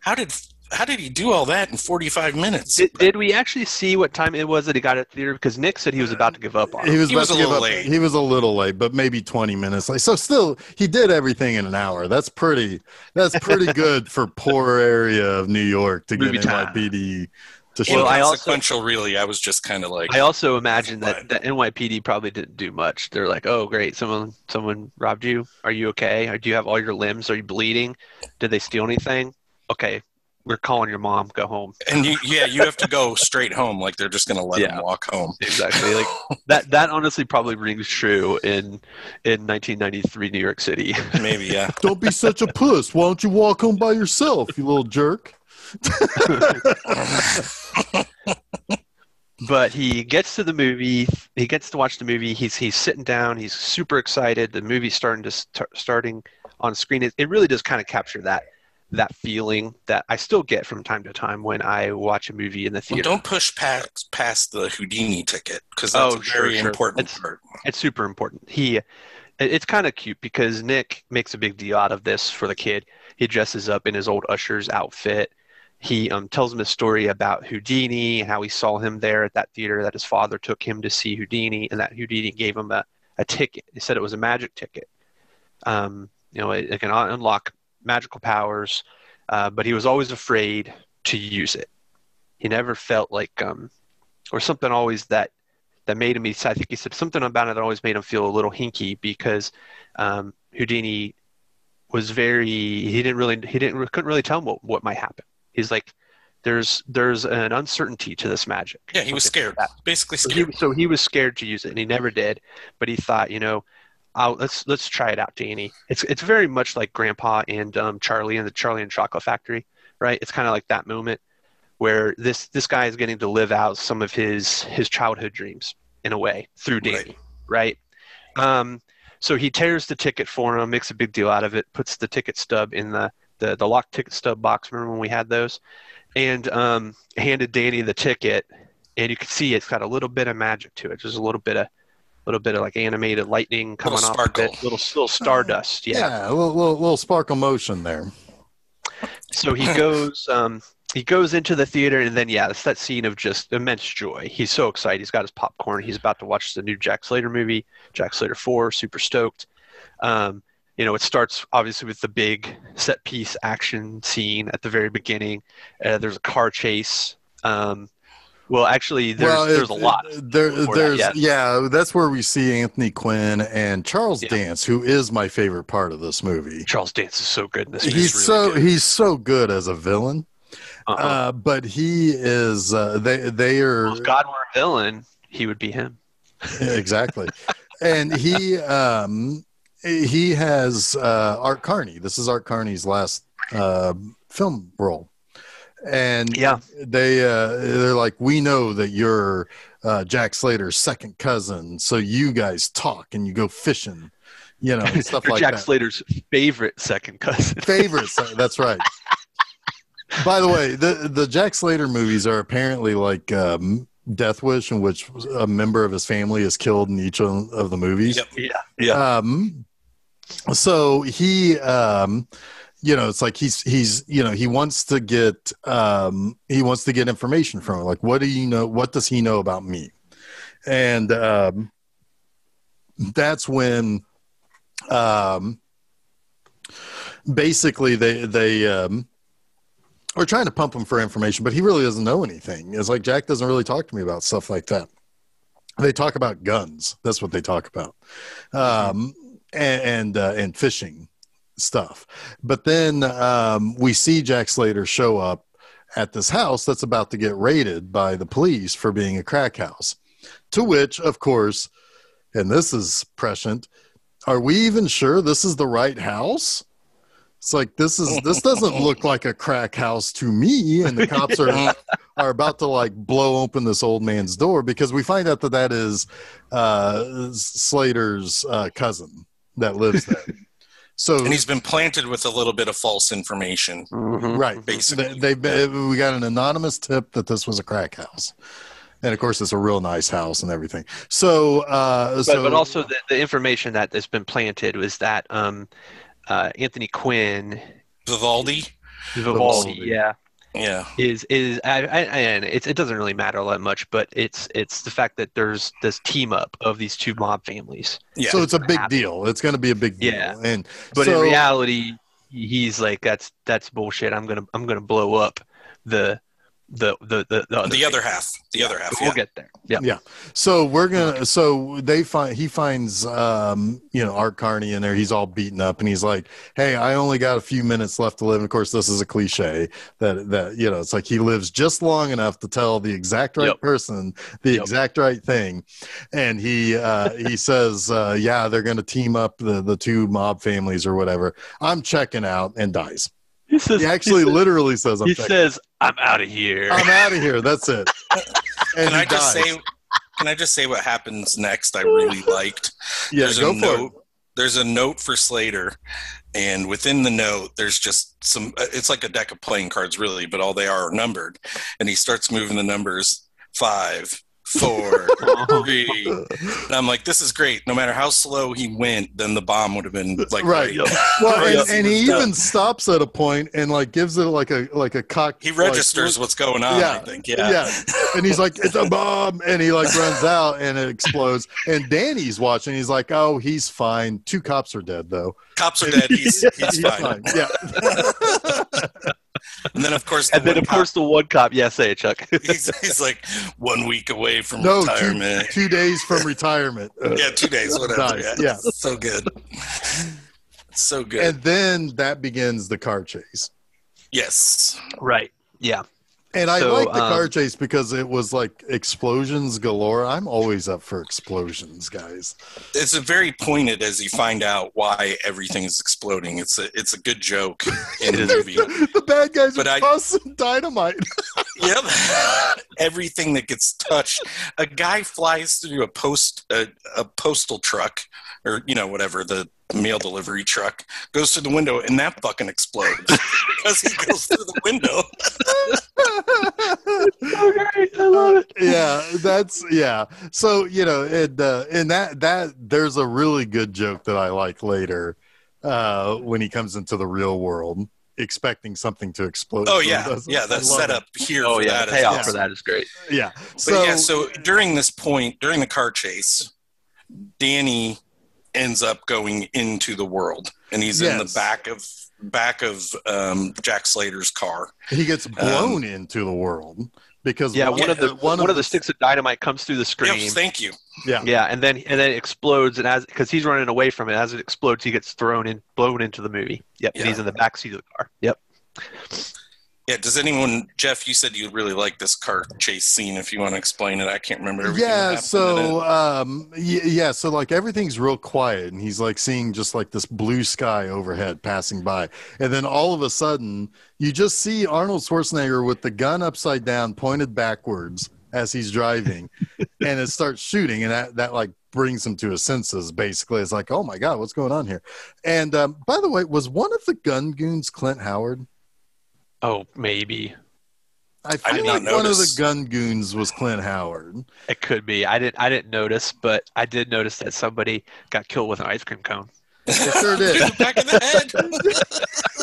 how did how did he do all that in 45 minutes? Did we actually see what time it was that he got at the theater? Because Nick said he was about to give up on it. He was a little late. He was a little late, but maybe 20 minutes late. So still, he did everything in an hour. That's pretty good for poor area of New York to get NYPD to show. Inconsequential, really. I was just kind of like. I also imagine that NYPD probably didn't do much. They're like, oh, great, someone robbed you. Are you okay? Or do you have all your limbs? Are you bleeding? Did they steal anything? Okay, we're calling your mom. Go home. And you have to go straight home. Like they're just going to let him walk home. Exactly. Like that honestly probably rings true in 1993 New York City. Maybe, yeah. Don't be such a puss. Why don't you walk home by yourself, you little jerk? But he gets to the movie. He gets to watch the movie. He's sitting down. He's super excited. The movie's starting on screen. It really does kind of capture that feeling that I still get from time to time when I watch a movie in the theater. Well, don't push past the Houdini ticket because that's a very important part. It's super important. It's kind of cute because Nick makes a big deal out of this for the kid. He dresses up in his old usher's outfit. He tells him a story about Houdini, how he saw him there at that theater, that his father took him to see Houdini, and that Houdini gave him a ticket. He said it was a magic ticket. It can unlock magical powers, but he was always afraid to use it. He never felt like, or something always that made him. I think he said something about it that always made him feel a little hinky because Houdini was couldn't really tell him what might happen. He's like, there's an uncertainty to this magic. Yeah, he was scared. Basically scared. So he was scared to use it, and he never did. But he thought, let's try it out, Danny. It's very much like Grandpa and Charlie and the Charlie and Chocolate Factory, right? It's kind of like that moment where this guy is getting to live out some of his childhood dreams in a way through Danny, right? So he tears the ticket for him, makes a big deal out of it, puts the ticket stub in the locked ticket stub box. Remember when we had those? And handed Danny the ticket, and you can see it's got a little bit of magic to it, just a little bit of like animated lightning coming off of it, little stardust. Yeah, a little sparkle motion there. So he goes into the theater, and then it's that scene of just immense joy. He's so excited. He's got his popcorn. He's about to watch the new Jack Slater movie, Jack Slater 4. Super stoked. It starts obviously with the big set piece action scene at the very beginning. There's a car chase. Actually, there's a lot. That's where we see Anthony Quinn and Charles Dance, who is my favorite part of this movie. Charles Dance is so good in this movie. He's so good as a villain. But he is. They are. Well, if God were a villain, he would be him. Exactly, and he has Art Carney. This is Art Carney's last film role. And they're like, we know that you're Jack Slater's second cousin, so you guys talk and you go fishing, and stuff like Jack that. Slater's favorite second cousin. That's right. By the way, the Jack Slater movies are apparently like Death Wish, in which a member of his family is killed in each of the movies. Yep. Yeah. So he. It's like he wants to get information from him. Like, what do you know? What does he know about me? And that's when basically they are trying to pump him for information, but he really doesn't know anything. It's like Jack doesn't really talk to me about stuff like that. They talk about guns. That's what they talk about, and fishing stuff. But then we see Jack Slater show up at this house that's about to get raided by the police for being a crack house, to which, of course, and this is prescient, are we even sure this is the right house? It's like, this doesn't look like a crack house to me. And the cops are about to like blow open this old man's door, because we find out that is Slater's cousin that lives there. And he's been planted with a little bit of false information. Mm-hmm. Right. Basically. We got an anonymous tip that this was a crack house. And of course, it's a real nice house and everything. But also the information that has been planted was that Anthony Quinn. Vivaldi, yeah. and it doesn't really matter all that much, but it's the fact that there's this team up of these two mob families. Yeah. So it's a big deal. It's going to be a big deal. Yeah. But in reality, he's like, that's bullshit. I'm gonna blow up the other half. The other half. We'll get there. Yeah. So he finds Art Carney in there. He's all beaten up, and he's like, "Hey, I only got a few minutes left to live." And of course, this is a cliche that it's like he lives just long enough to tell the exact right person the exact right thing, and he says, "Yeah, they're going to team up the two mob families or whatever. I'm checking out," and dies. He literally says, "I'm out of here. I'm out of here." That's it. And Can I just say what happens next? I really liked. Yeah, There's a note for Slater, and within the note, there's just some. It's like a deck of playing cards, really, but all they are numbered. And he starts moving the numbers 5, 4, 3. And I'm like, this is great. No matter how slow he went, then the bomb would have been like right. Well, and he even stops at a point and like gives it like a cock. He registers what's going on. I think. Yeah. And he's like, "It's a bomb," and he like runs out and it explodes. And Danny's watching. He's like, "Oh, he's fine. 2 cops are dead though. Cops are dead. He's fine. Yeah." And then, of course, the one cop. Yeah, say it, Chuck. he's like 1 week away from retirement. 2 days from retirement. 2 days, whatever. Yeah. So good. So good. And then that begins the car chase. Yes. Right. Yeah. And I like the car chase because it was like explosions galore. I'm always up for explosions, guys. It's a very pointed as you find out why everything is exploding. It's a good joke in the movie. The bad guys are tossing dynamite. Yep. Everything that gets touched. A guy flies through a postal truck, or whatever, the mail delivery truck, goes through the window, and that fucking explodes because he goes through the window. So great. I love it. Yeah. So in that there's a really good joke that I like later when he comes into the real world expecting something to explode. Oh yeah, the setup here. Oh yeah, the payoff for that is great. Yeah. So during this point, during the car chase, Danny ends up going into the world, and he's in the back of Jack Slater's car. He gets blown into the world because one of the sticks of dynamite comes through the screen. Yes, thank you. Yeah, and then it explodes, and because he's running away from it, as it explodes, he gets blown into the movie. Yep, and he's in the back seat of the car. Yep. Yeah, does anyone, Jeff, you said you really like this car chase scene. If you want to explain it, I can't remember everything. So like everything's real quiet, and he's like seeing just like this blue sky overhead passing by. And then all of a sudden, you just see Arnold Schwarzenegger with the gun upside down, pointed backwards as he's driving, and it starts shooting, and that like brings him to his senses, basically. It's like, oh my God, what's going on here? And by the way, was one of the gun goons Clint Howard? Oh, maybe. I feel like one of the gun goons was Clint Howard. It could be. I didn't notice, but I did notice that somebody got killed with an ice cream cone. They sure did. Back in the head.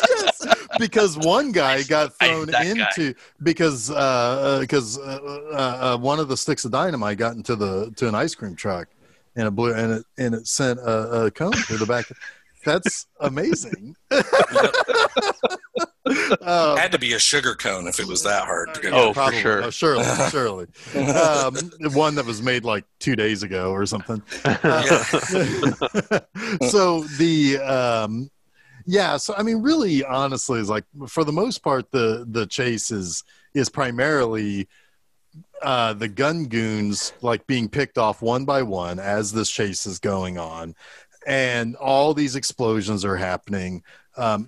Yes, because one guy got thrown into because one of the sticks of dynamite got into an ice cream truck, and it blew, and it sent a cone through the back. That's amazing. Had to be a sugar cone if it was that hard to get. Oh, for sure. Surely. One that was made like 2 days ago or something. So so I mean, really, honestly, is like for the most part, the chase is primarily the gun goons like being picked off one by one as this chase is going on. And all these explosions are happening.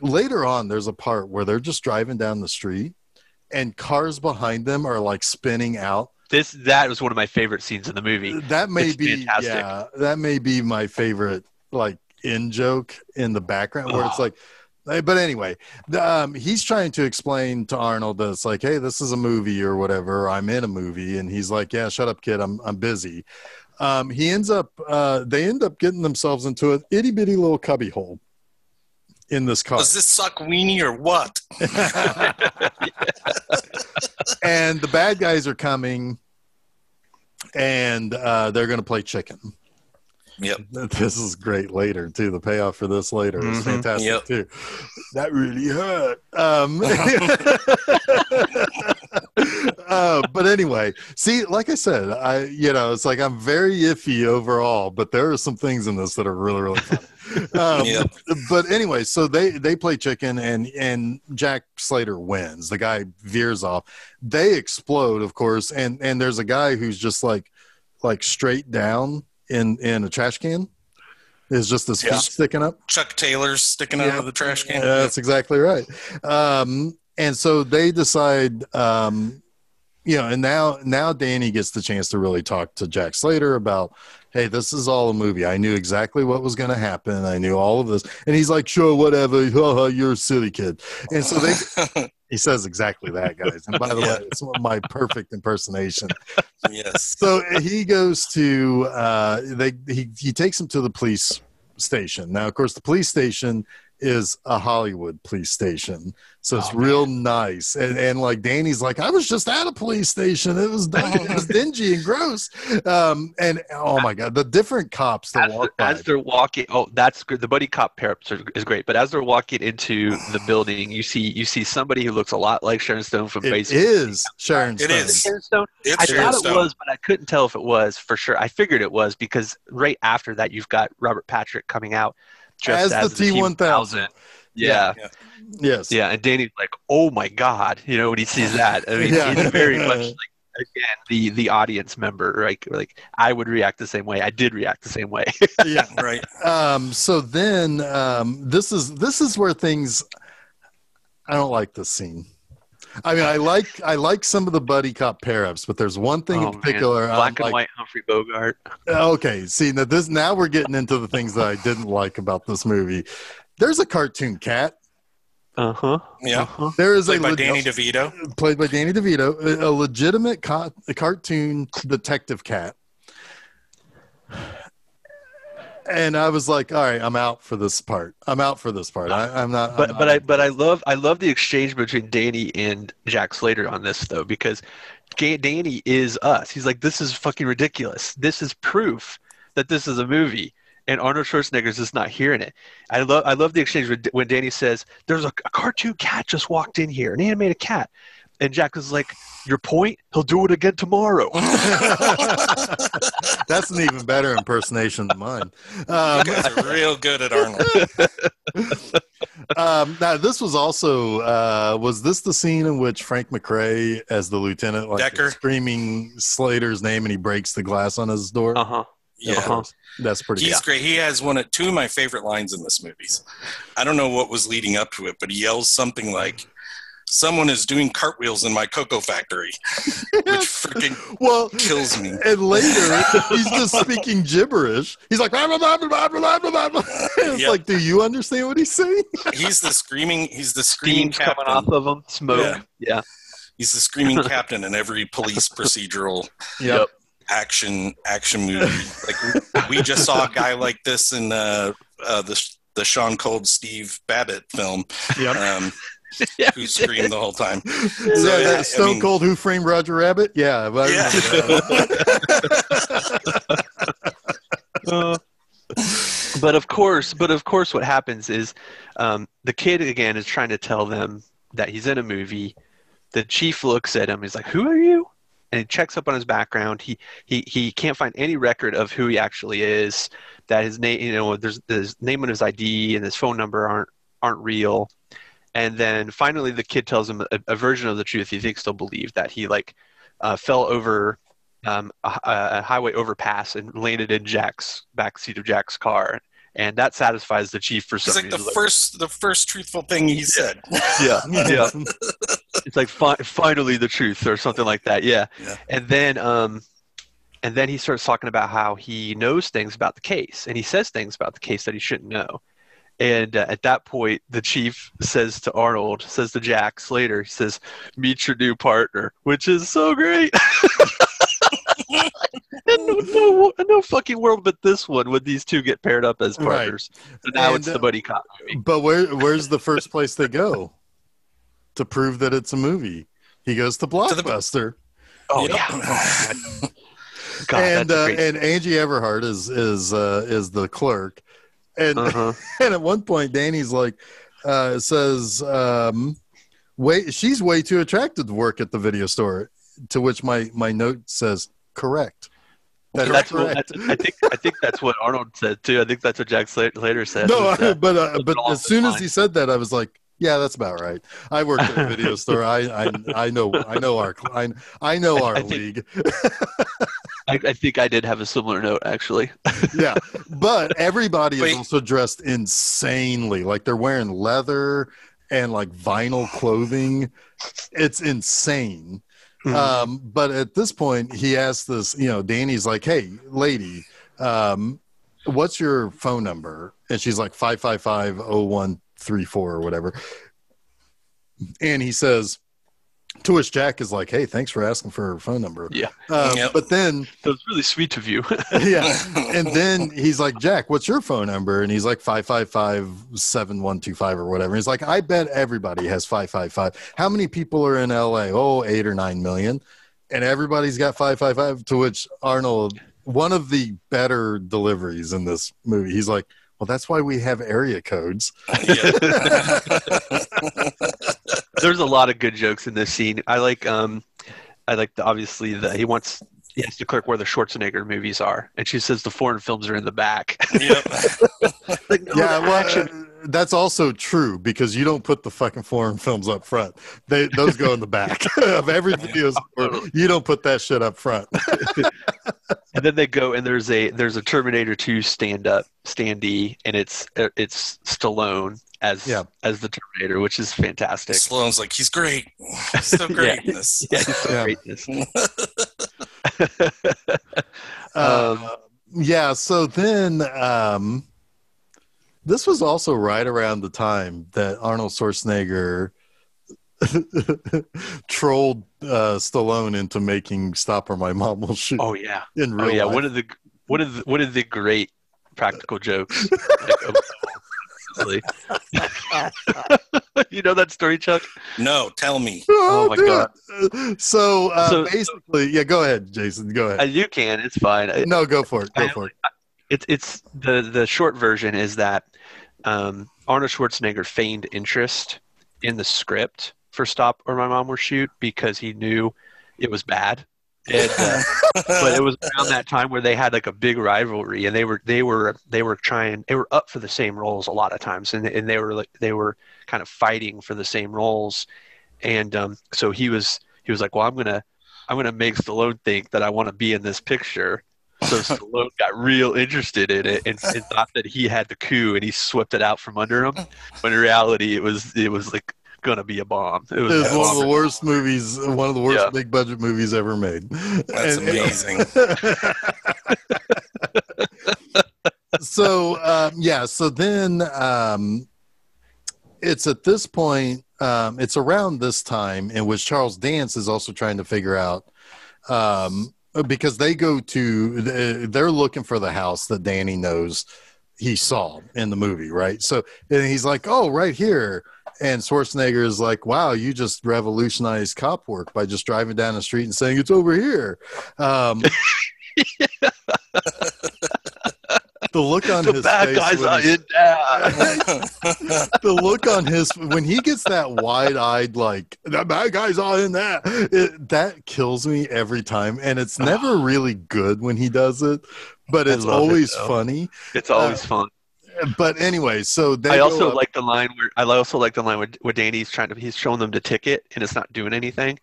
Later on, there's a part where they're just driving down the street and cars behind them are like spinning out. That was one of my favorite scenes in the movie. That may be my favorite like in joke in the background where it's like, but anyway, he's trying to explain to Arnold that it's like, hey, this is a movie or whatever. I'm in a movie. And he's like, yeah, shut up, kid. I'm busy. They end up getting themselves into an itty bitty little cubby hole in this car. Does this suck weenie or what? And the bad guys are coming, and they're going to play chicken. Yep. This is great later, too. The payoff for this later is fantastic, too. That really hurt. But anyway, see, like I said, it's like I'm very iffy overall, but there are some things in this that are really, really funny. But anyway, so they play chicken, and Jack Slater wins. The guy veers off. They explode, of course, and there's a guy who's just like straight down in a trash can. Is just his feet sticking up. Chuck Taylor's sticking out of the trash can. That's exactly right. And so they decide, and now Danny gets the chance to really talk to Jack Slater about, hey, this is all a movie. I knew exactly what was going to happen. I knew all of this. And he's like, sure, whatever. You're a silly kid. And so he says exactly that, guys. And by the way, it's my perfect impersonation. Yes. So he goes to, he takes him to the police station. Now, of course, the police station is a Hollywood police station. So it's real nice. And like Danny's like, I was just at a police station. It was dingy and gross. And oh my God, the different cops that walk by. As they're walking, that's good. The buddy cop pair is great. But as they're walking into the building, you see somebody who looks a lot like Sharon Stone from Facebook. It is Sharon Stone. It is. Sharon Stone? I thought it was, but I couldn't tell if it was for sure. I figured it was because right after that, you've got Robert Patrick coming out dressed as the T-1000. Yeah. Yes. Yeah, and Danny's like, "Oh my God!" When he sees that, I mean, he's very much like again the audience member, right? Like I would react the same way. I did react the same way. Yeah, right. So then this is where things. I don't like this scene. I mean, I like some of the buddy cop pair-ups, but there's one thing in particular. Black and white Humphrey Bogart. Okay, see now we're getting into the things that I didn't like about this movie. There's a cartoon cat. Yeah. There is played by Danny DeVito. Played by Danny DeVito, a legitimate cartoon detective cat. And I was like, all right, I'm out for this part. I'm not. But I love the exchange between Danny and Jack Slater on this though, because Danny is us. He's like, this is fucking ridiculous. This is proof that this is a movie. And Arnold Schwarzenegger's just not hearing it. I love the exchange when Danny says, "There's a cartoon cat just walked in here, an animated cat," and Jack is like, "Your point? He'll do it again tomorrow." That's an even better impersonation than mine. You guys are real good at Arnold. Now, this was also was this the scene in which Frank McRae, as the lieutenant, Decker, is screaming Slater's name and he breaks the glass on his door? Yeah. That's pretty. He's great. He has two of my favorite lines in this movie. I don't know what was leading up to it, but he yells something like, "Someone is doing cartwheels in my cocoa factory," which freaking kills me. And later, he's just speaking gibberish. He's like, blah, blah, blah, blah, blah, blah, blah. It's like, do you understand what he's saying? He's the screaming Steam's captain. Coming off of him, smoke. Yeah. He's the screaming captain in every police procedural. Yep. Action movie. Like we just saw a guy like this in the Sean Cold Steve Babbitt film. Yep. Who screamed the whole time. So, Stone Cold Who Framed Roger Rabbit? Yeah. But of course what happens is the kid again is trying to tell them that he's in a movie. The chief looks at him. He's like, "Who are you?" And he checks up on his background. He can't find any record of who he actually is. That his name, there's his name on his ID and his phone number aren't real. And then finally, the kid tells him a version of the truth he thinks he'll believe, that he fell over a highway overpass and landed in Jack's backseat of Jack's car. And that satisfies the chief for some reason. It's like the first truthful thing he said. Yeah. It's like finally the truth or something like that. Yeah. And then he starts talking about how he knows things about the case, and he says things about the case that he shouldn't know. And at that point, the chief says to Jack Slater, he says, "Meet your new partner," which is so great. no fucking world but this one would these two get paired up as partners. Right. So now it's the buddy cop movie. But where's the first place they go to prove that it's a movie? He goes to Blockbuster. Yeah. God, and Angie Everhart is the clerk, and and at one point Danny's like says, "Wait, she's way too attractive to work at the video store." To which my note says, "Correct." That's correct. I think that's what Arnold said too. I think that's what Jack Slater said. No, but as soon as he said that, I was like, "Yeah, that's about right." I worked at a video store. I know our league. I think I did have a similar note, actually. Yeah, but everybody is also dressed insanely. Like they're wearing leather and like vinyl clothing. It's insane. But at this point, he asks this. Danny's like, "Hey, lady, what's your phone number?" And she's like 555-0134 or whatever. And he says, to which Jack is like, "Hey, thanks for asking for her phone number." Yeah. But then that was really sweet of you. Yeah. And then he's like, "Jack, what's your phone number?" And he's like 555-7125 or whatever. He's like, "I bet everybody has 555. How many people are in LA? Oh, 8 or 9 million. And everybody's got 555." To which Arnold, one of the better deliveries in this movie, he's like, "Well, that's why we have area codes." There's a lot of good jokes in this scene. I like obviously he has to clerk where the Schwarzenegger movies are, and she says the foreign films are in the back. Yep. That's also true because you don't put the fucking foreign films up front. Those go in the back of every video store. You don't put that shit up front. And then they go and there's a Terminator 2 standee, and it's Stallone as the Terminator, which is fantastic. Stallone's like, he's great. He's so great in this. Yeah, he's so great in this. So then this was also right around the time that Arnold Schwarzenegger trolled Stallone into making "Stop or My Mom Will Shoot." Oh yeah, in real life. One of the great practical jokes. You know that story, Chuck? No, tell me. Oh my God. So basically, go ahead, Jason. Go ahead. You can. It's fine. No, go for it. It's the short version is that Arnold Schwarzenegger feigned interest in the script for "Stop or My Mom Will Shoot" because he knew it was bad. And, but it was around that time where they had like a big rivalry, and they were up for the same roles a lot of times, and they were kind of fighting for the same roles, and so he was like, well, I'm gonna make Stallone think that I want to be in this picture. So Stallone got real interested in it and thought that he had the coup, and he swept it out from under him. When in reality, it was like gonna be a bomb. It was one of the worst movies, one of the worst big budget movies ever made. That's amazing. So then it's at this point, it's around this time in which Charles Dance is also trying to figure out, because they're looking for the house that Danny knows he saw in the movie, right? So and he's like, "Oh, right here." And Schwarzenegger is like, "Wow, you just revolutionized cop work by just driving down the street and saying it's over here." The look on his bad face. Guys are in there. The look on his when he gets that wide-eyed, like, "The bad guys are in there," that kills me every time, and it's never really good when he does it, but it's always funny. It's always fun. But anyway, so I also like the line where Danny's he's showing them the ticket and it's not doing anything.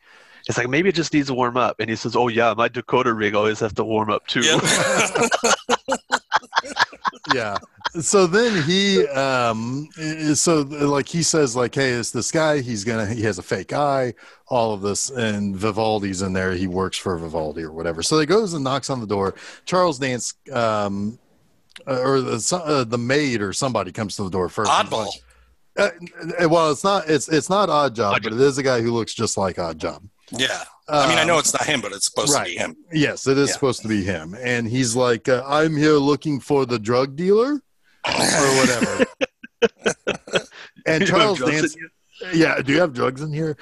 It's like, maybe it just needs to warm up, and he says, "Oh yeah, my Dakota rig always has to warm up too." Yep. Yeah. So then he he says, like, "Hey, it's this guy. He has a fake eye, all of this, and Vivaldi's in there. He works for Vivaldi or whatever." So he goes and knocks on the door. Charles Dance, or the maid or somebody comes to the door first. Oddball. Well, it's not Odd Job, but it is a guy who looks just like Odd Job. Yeah. I mean, I know it's not him, but it's supposed to be him. Yes, it is supposed to be him. And he's like, I'm here looking for the drug dealer or whatever. And Charles Dance. Yeah, do you have drugs in here?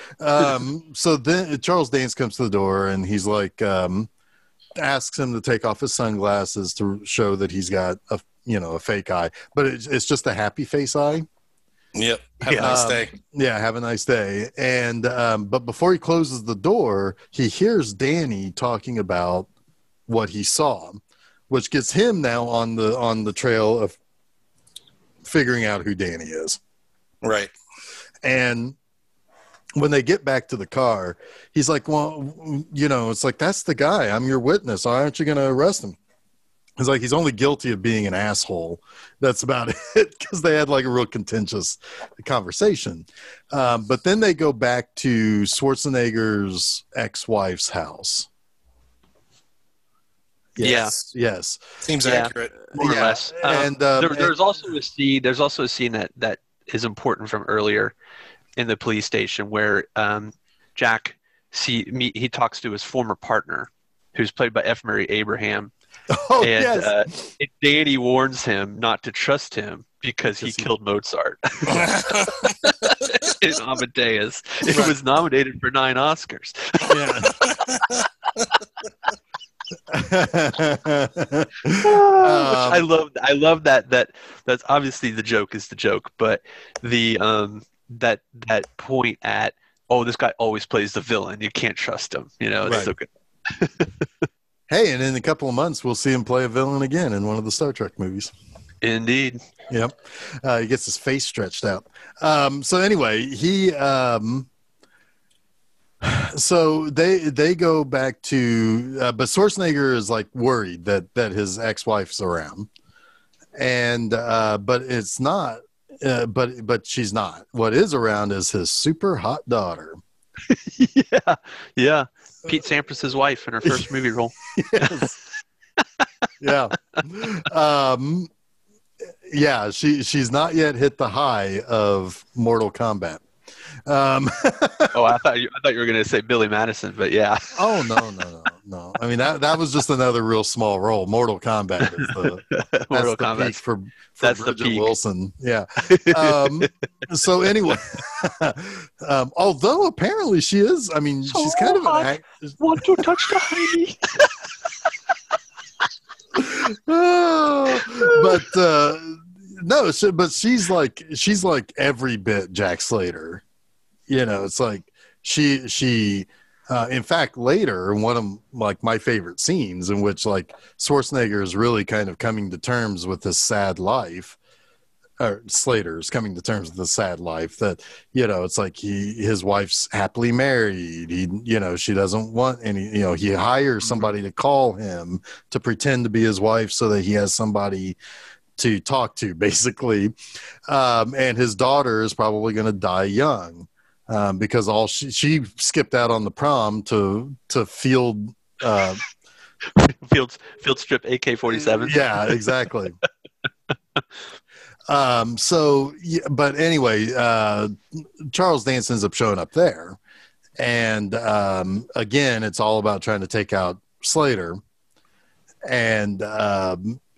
So then Charles Dance comes to the door and he's like, asks him to take off his sunglasses to show that he's got a fake eye, but it's just a happy face eye. Yep. Have a nice day. Yeah, have a nice day. And but before he closes the door, he hears Danny talking about what he saw, which gets him now on the trail of figuring out who Danny is. Right. And when they get back to the car, he's like, well, it's like, that's the guy. I'm your witness. Why aren't you going to arrest him? It's like, he's only guilty of being an asshole. That's about it, because they had like a real contentious conversation. But then they go back to Schwarzenegger's ex-wife's house. Yes. Seems accurate. More or less. And there's also a scene. There's also a scene that is important from earlier in the police station where Jack he talks to his former partner, who's played by F. Murray Abraham. Oh, and yes. Danny warns him not to trust him because he killed Mozart in Amadeus. It was nominated for 9 Oscars. I love that that's obviously the joke is the joke, but the that point at, oh, this guy always plays the villain, you can't trust him, it's so good. Hey, and in a couple of months we'll see him play a villain again in one of the Star Trek movies. Indeed. Yep. He gets his face stretched out. So anyway, so they go back to, but Schwarzenegger is like worried that his ex-wife's around, and but it's not. But she's not. What is around is his super hot daughter. Yeah. Pete Sampras's wife in her first movie role. Yes. Yeah. Yeah. She's not yet hit the high of Mortal Kombat. I thought you were going to say Billy Madison, but yeah. Oh, no. I mean, that was just another real small role. Mortal Kombat is the peak for that's Bridget the peak. Wilson. Yeah. So anyway, although apparently she is, I mean, she's kind of an want to touch the honey. But she's like every bit Jack Slater. It's like she in fact, later, one of like my favorite scenes in which like Schwarzenegger is really kind of coming to terms with his sad life, or Slater's coming to terms with the sad life that, it's like his wife's happily married. She doesn't want any, he hires somebody to call him to pretend to be his wife so that he has somebody to talk to, basically. And his daughter is probably going to die young. Because all she skipped out on the prom to field strip AK-47. Yeah, exactly. But anyway, Charles Dance ends up showing up there, and again, it's all about trying to take out Slater, and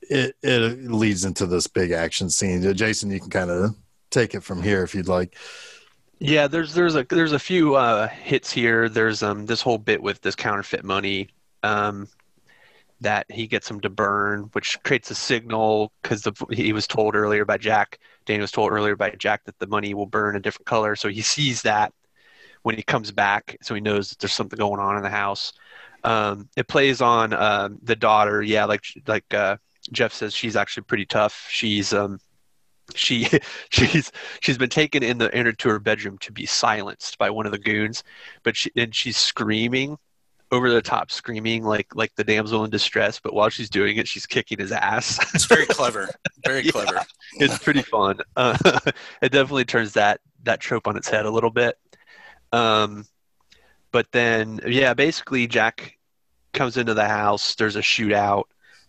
it leads into this big action scene. Jason, you can kind of take it from here if you'd like. Yeah, there's a few hits here. There's this whole bit with this counterfeit money that he gets him to burn, which creates a signal because he was told earlier by Jack. Danny was told earlier by Jack that the money will burn a different color, so he sees that when he comes back, so he knows that there's something going on in the house. It plays on the daughter. Yeah, like Jeff says, she's actually pretty tough. She's been taken into her bedroom to be silenced by one of the goons, but she's screaming over the top, screaming like the damsel in distress. But while she's doing it, she's kicking his ass. It's very clever, very clever. It's pretty fun. It definitely turns that trope on its head a little bit. But then, yeah, basically Jack comes into the house. There's a shootout.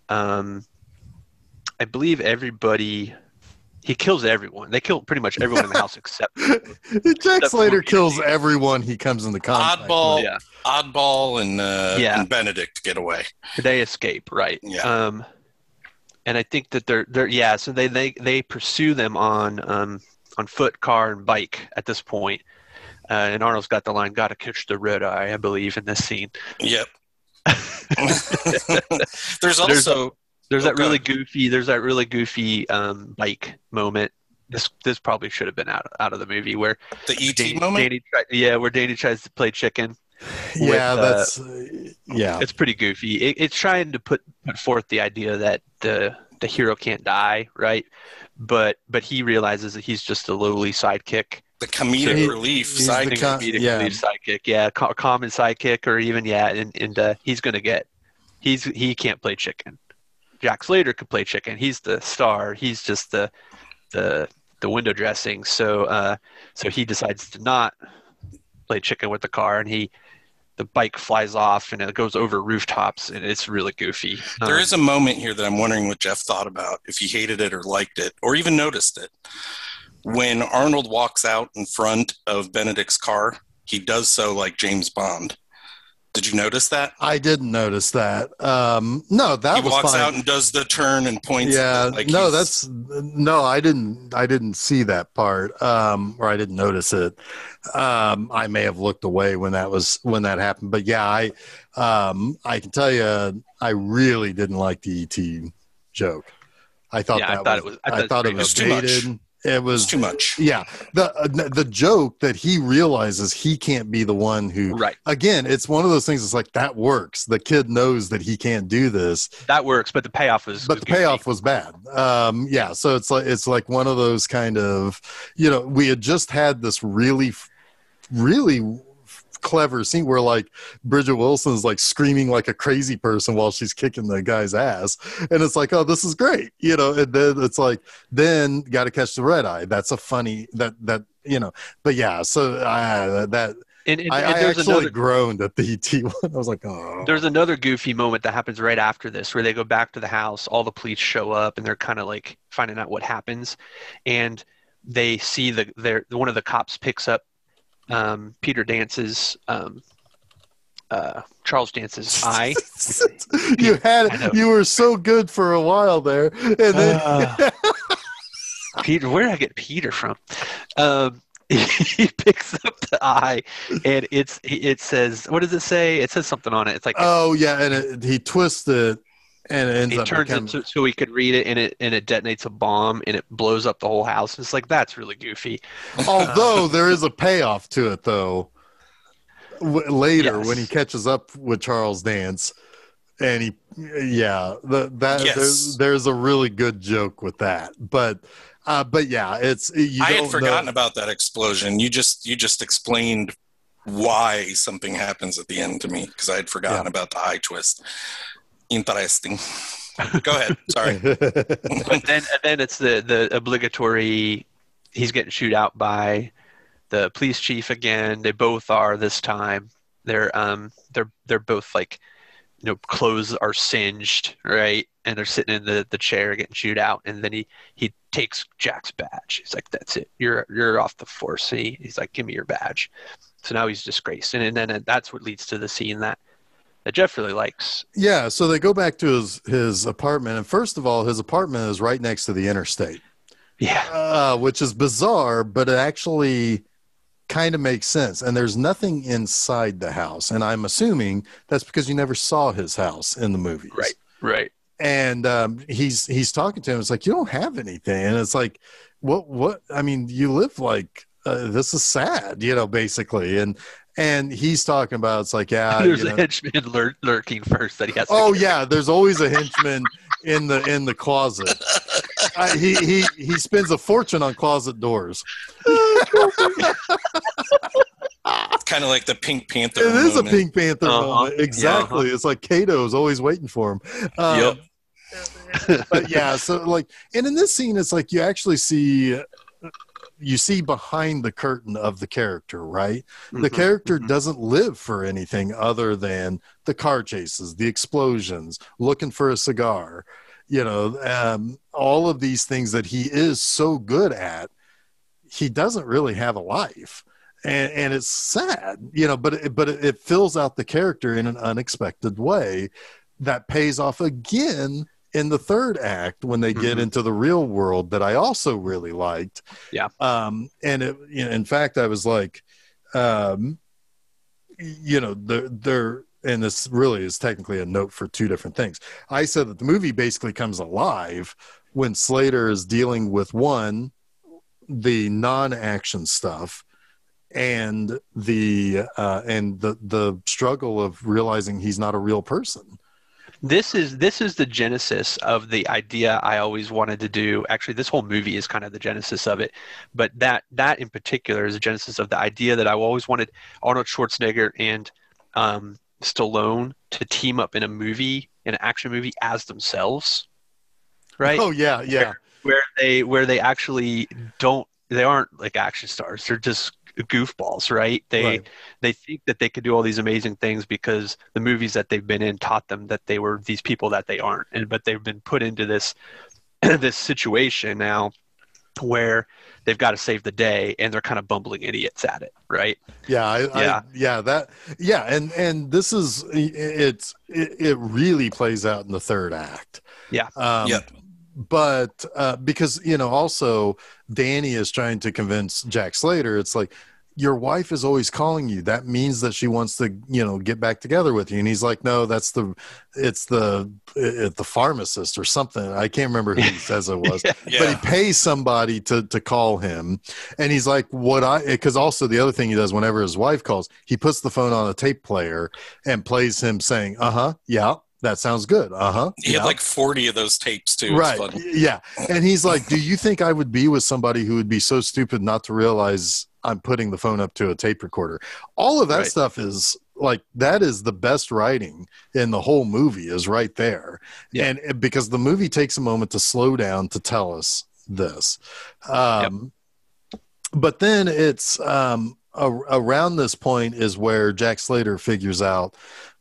I believe everybody. he kills everyone. They kill pretty much everyone in the house except Jack Slater kills everyone he comes into contact with. Oddball and Benedict get away. They escape, right? Yeah. And I think that they're so they pursue them on foot, car, and bike at this point. And Arnold's got the line, "Gotta catch the red eye," I believe, in this scene. Yep. There's that really goofy bike moment. This probably should have been out of the movie, where the E.T. moment. Where Danny tries to play chicken. It's pretty goofy. It's trying to put forth the idea that the hero can't die, right? But he realizes that he's just a lowly sidekick. The comedic relief sidekick. Relief sidekick, common sidekick, or even and he's gonna get. He can't play chicken. Jack Slater could play chicken. He's the star. He's just the window dressing. So he decides to not play chicken with the car, and the bike flies off and it goes over rooftops, and it's really goofy. There is a moment here that I'm wondering what Jeff thought about, if he hated it or liked it, or even noticed it. When Arnold walks out in front of Benedict's car, he does so like James Bond. Did you notice that? I didn't notice that. No, that he was walks fine. Out and does the turn and points. Yeah, at I didn't see that part, or I didn't notice it. I may have looked away when that happened, but yeah, I can tell you, I really didn't like the ET joke. I thought it was dated. It was too much. Yeah. The joke that he realizes he can't be the one who, right. Again, it's one of those things. It's like, that works. The kid knows that he can't do this. That works. But the payoff was payoff was bad. So it's like one of those kind of, we had just had this really, really clever scene where like Bridget Wilson's like screaming like a crazy person while she's kicking the guy's ass, and it's like, oh, this is great, and then it's like, then got to catch the red eye. That's a funny but yeah, so that I actually groaned at the ET one. I was like, oh. There's another goofy moment that happens right after this, where they go back to the house, all the police show up, and they're kind of like finding out what happens, and they see one of the cops picks up Peter Dance's Charles Dance's eye. You were so good for a while there, and then Peter. Where did I get Peter from? He picks up the eye, and it says, what does it say? It says something on it. It's like, oh yeah, and he twists it. And it ends he turns it so he could read it, and it detonates a bomb, and it blows up the whole house. It's like, that's really goofy. Although there is a payoff to it, though. Later, yes. When he catches up with Charles Dance, and there's a really good joke with that. But yeah, it's. I had forgotten about that explosion. You just explained why something happens at the end to me, because I had forgotten about the eye twist. Interesting. Go ahead. Sorry. And then it's the obligatory. He's getting shoot out by the police chief again. They both are this time. They're both like, clothes are singed, right? And they're sitting in the chair getting shoot out. And then he takes Jack's badge. He's like, "That's it. You're off the force." And he's like, "Give me your badge." So now he's disgraced, and then that's what leads to the scene that Jeff really likes. Yeah, so they go back to his apartment, and first of all, his apartment is right next to the interstate. Yeah. Which is bizarre, but it actually kind of makes sense. And there's nothing inside the house, and I'm assuming that's because you never saw his house in the movies. Right. And he's talking to him. It's like, you don't have anything, and it's like, what? I mean, you live like this is sad, basically, and he's talking about, it's like, yeah, there's a henchman lurking first that he has to yeah, there's always a henchman in the closet. He spends a fortune on closet doors. It's kind of like the Pink Panther moment. It is a Pink Panther moment. moment. Exactly. Yeah, It's like Kato's always waiting for him. Yep. But yeah, so like, and in this scene, it's like you actually see behind the curtain of the character, right? Mm-hmm, the character doesn't live for anything other than the car chases, the explosions, looking for a cigar. all of these things that he is so good at, he doesn't really have a life. And it's sad, but it fills out the character in an unexpected way that pays off again in the third act when they get into the real world, that I also really liked. Yeah. And in fact, I was like, and this really is technically a note for two different things. I said that the movie basically comes alive when Slater is dealing with the non-action stuff, and the struggle of realizing he's not a real person. This is the genesis of the idea I always wanted to do. Actually, this whole movie is kind of the genesis of it, but that in particular is the genesis of the idea that I always wanted Arnold Schwarzenegger and Stallone to team up in an action movie as themselves, right? Oh yeah. Where they actually they aren't like action stars. They're just goofballs, right? They think that they could do all these amazing things because the movies that they've been in taught them that they were these people that they aren't, but they've been put into this this situation now where they've got to save the day, and they're kind of bumbling idiots at it, right? And this is it really plays out in the third act. But because also Danny is trying to convince Jack Slater, it's like, your wife is always calling you. That means that she wants to, get back together with you. And he's like, no, it's the pharmacist or something. I can't remember who he says it was, but he pays somebody to call him. And he's like, because also the other thing he does whenever his wife calls, he puts the phone on a tape player and plays him saying, yeah, that sounds good. He had like 40 of those tapes too. Right. Yeah. And he's like, do you think I would be with somebody who would be so stupid not to realize I'm putting the phone up to a tape recorder? All of that stuff is like, that is the best writing in the whole movie is right there. Yeah. And because the movie takes a moment to slow down to tell us this. But then it's around this point is where Jack Slater figures out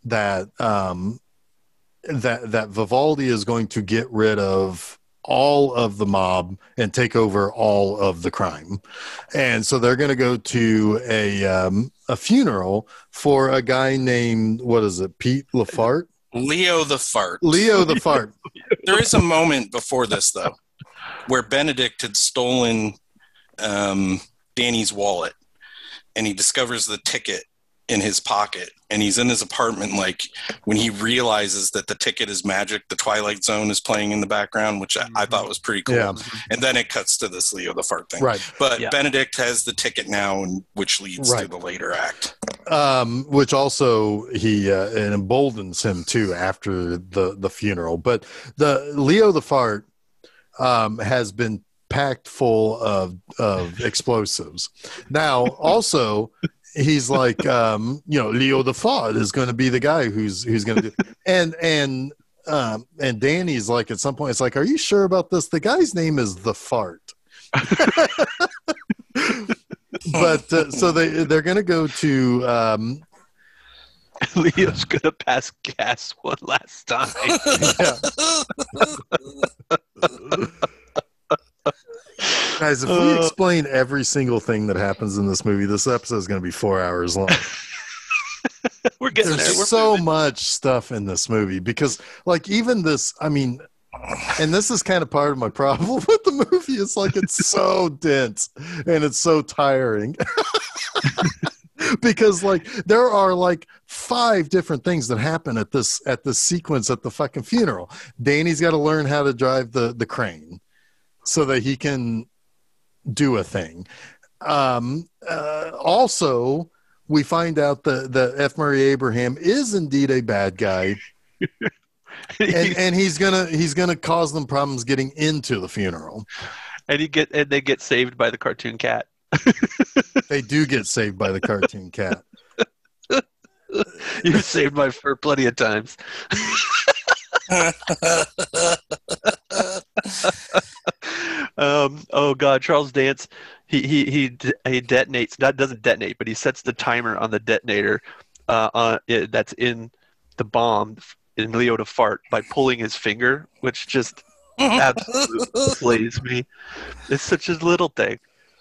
that that Vivaldi is going to get rid of all of the mob and take over all of the crime. And so they're going to go to a funeral for a guy named, what is it, Pete Lafart? Leo the Fart. Leo the Fart. There is a moment before this, though, where Benedict had stolen Danny's wallet, and he discovers the ticket in his pocket, and he's in his apartment, like when he realizes that the ticket is magic, the Twilight Zone is playing in the background, which I thought was pretty cool. Yeah. And then it cuts to this Leo the Fart thing. Right. But Benedict has the ticket now, which leads to the later act. Which also he it emboldens him too after the funeral. But the Leo the Fart has been packed full of explosives. Now also he's like, Leo the Fart is going to be the guy who's going to do, and Danny's like, at some point, it's like, are you sure about this? The guy's name is the Fart. But so they're going to go to. Leo's going to pass gas one last time. Guys, if we explain every single thing that happens in this movie, this episode is going to be 4 hours long. We're getting There's there. so much stuff in this movie because, like, even this, I mean, and this is kind of part of my problem with the movie. It's like it's so dense and it's so tiring. Because, like, there are like 5 different things that happen at this sequence at the fucking funeral. Danny's got to learn how to drive the crane so that he can do a thing. Also, we find out that F. Murray Abraham is indeed a bad guy, and he's gonna cause them problems getting into the funeral. And they get saved by the cartoon cat. They do get saved by the cartoon cat. You've saved my fur plenty of times. Oh God, Charles Dance, he detonates, doesn't detonate, but he sets the timer on the detonator that's in the bomb in Leo to fart by pulling his finger, which just absolutely slays me. It's such a little thing.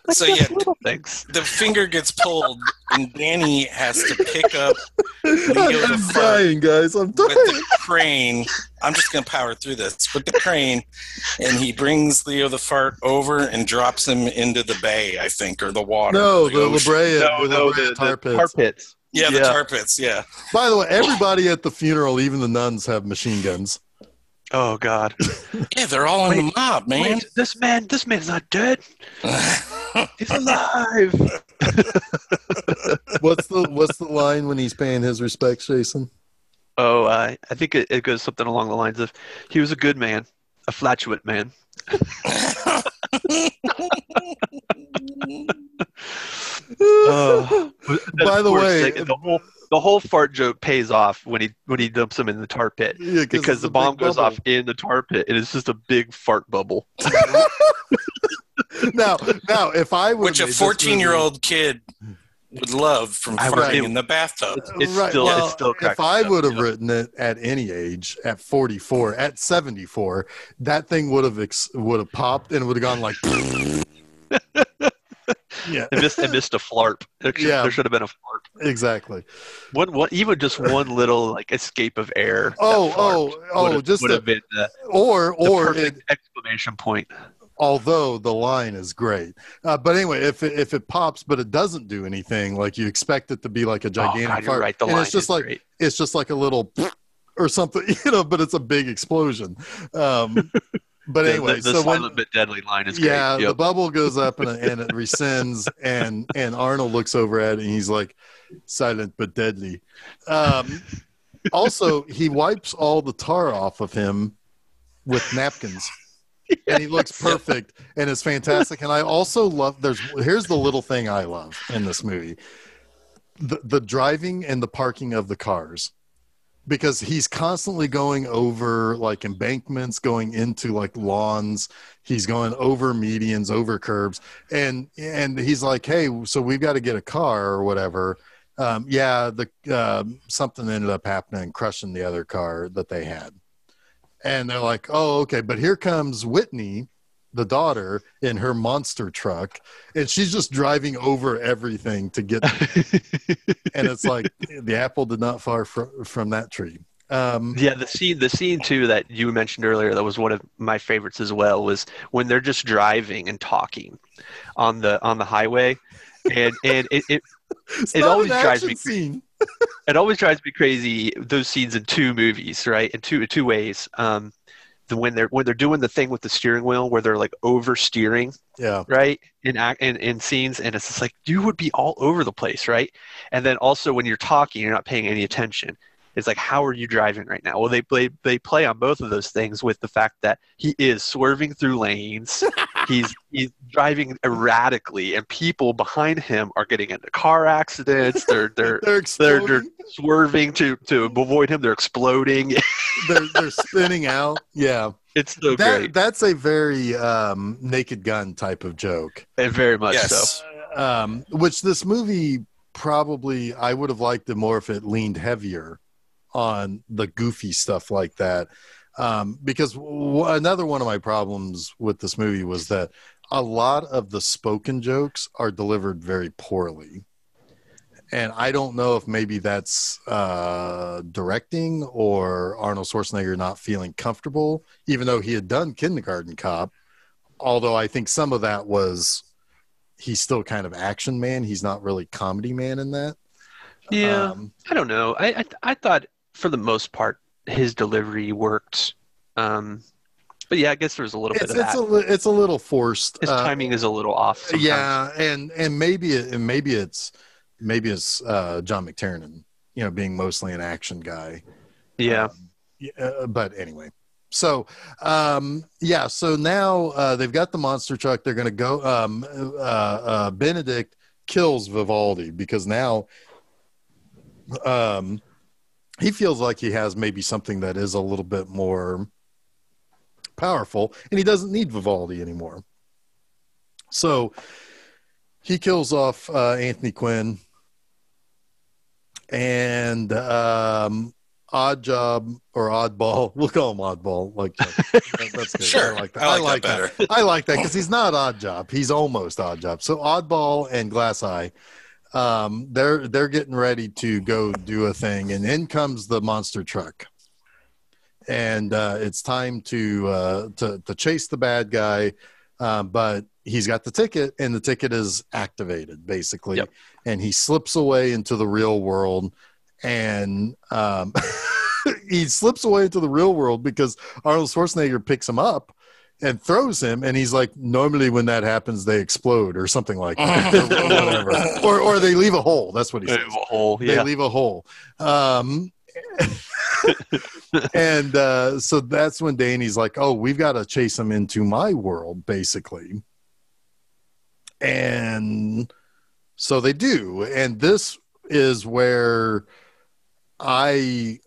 So yeah, little things. The finger gets pulled, and Danny has to pick up Leo I'm the fart dying, guys. I'm dying. with the crane. I'm just going to power through this with the crane, and he brings Leo the fart over and drops him into the bay, I think, or the water. No, the the La Brea, The tar pits. Yeah, the tar pits. Yeah. By the way, everybody at the funeral, even the nuns, have machine guns. Oh God. Yeah, they're all in the mob, man. Wait, this man's not dead. He's alive. What's the line when he's paying his respects, Jason? Oh, I think it goes something along the lines of, he was a good man, a flatulent man. By the way, the whole fart joke pays off when he dumps him in the tar pit, because the bomb goes off in the tar pit and it's just a big fart bubble. now, if I would, which a 14-year-old kid would love from farting in the bathtub. It's still if I would have written it at any age, at 44, at 74, that thing would have popped and would have gone like. Yeah, it missed a flarp. There should have been a flarp. Exactly. Even just one little like escape of air. Just would have been the perfect exclamation point. Although the line is great, but anyway, if it pops but it doesn't do anything, like you expect it to be like a gigantic fart, right. The and line it's just like great. It's just like a little or something, but it's a big explosion. But anyway, the silent but deadly line is great. Yeah, the bubble goes up and it rescinds, and Arnold looks over at it and he's like, silent but deadly. Also, he wipes all the tar off of him with napkins. Yes. And he looks perfect and it's fantastic. And I also love, here's the little thing I love in this movie. The driving and the parking of the cars. Because he's constantly going over like embankments, going into like lawns. He's going over medians, over curbs. And he's like, hey, so we've got to get a car or whatever. Something ended up happening, crushing the other car that they had. And they're like, oh, okay. But here comes Whitney, the daughter, in her monster truck, and she's just driving over everything to get and it's like the apple did not fall from that tree. The scene too that you mentioned earlier, that was one of my favorites as well, was when they're just driving and talking on the highway, and it always drives me crazy. It always drives me crazy, those scenes in two movies, right? In two ways. When they're doing the thing with the steering wheel where they're like oversteering, right, in scenes, and it's just like, you would be all over the place, right? And then also when you're talking, you're not paying any attention. It's like, how are you driving right now? Well, they play on both of those things with the fact that he is swerving through lanes, he's driving erratically, and people behind him are getting into car accidents. They're swerving to avoid him. They're exploding. they're spinning out. Yeah, it's so great. That's a very Naked Gun type of joke. And very much so. Which this movie probably, I would have liked it more if it leaned heavier on the goofy stuff like that. Because another one of my problems with this movie was that a lot of the spoken jokes are delivered very poorly. And I don't know if maybe that's directing or Arnold Schwarzenegger not feeling comfortable, even though he had done Kindergarten Cop. Although I think some of that was, he's still kind of action man. He's not really comedy man in that. Yeah, I don't know. I thought for the most part his delivery worked. But yeah, I guess there's a little bit of that. It's a little forced. His timing is a little off sometimes. Yeah, and maybe it's John McTiernan, being mostly an action guy. Yeah. But anyway. So, so now they've got the monster truck. They're going to go. Benedict kills Vivaldi because now he feels like he has maybe something that is a little bit more powerful, and he doesn't need Vivaldi anymore. So he kills off Anthony Quinn, and Odd Job or Oddball. We'll call him Oddball. Like that's good. Sure. I like that. I like that better. I like that because he's not Odd Job. He's almost Odd Job. So Oddball and Glass Eye, they're getting ready to go do a thing, and in comes the monster truck, and it's time to chase the bad guy, but he's got the ticket, and the ticket is activated basically, and he slips away into the real world. And he slips away into the real world because Arnold Schwarzenegger picks him up and throws him, and he's like, normally when that happens they explode or something like that, or whatever, or they leave a hole. That's what he says. They leave a hole. And so that's when Danny's like, oh, we've got to chase him into my world basically. And so they do, and this is where I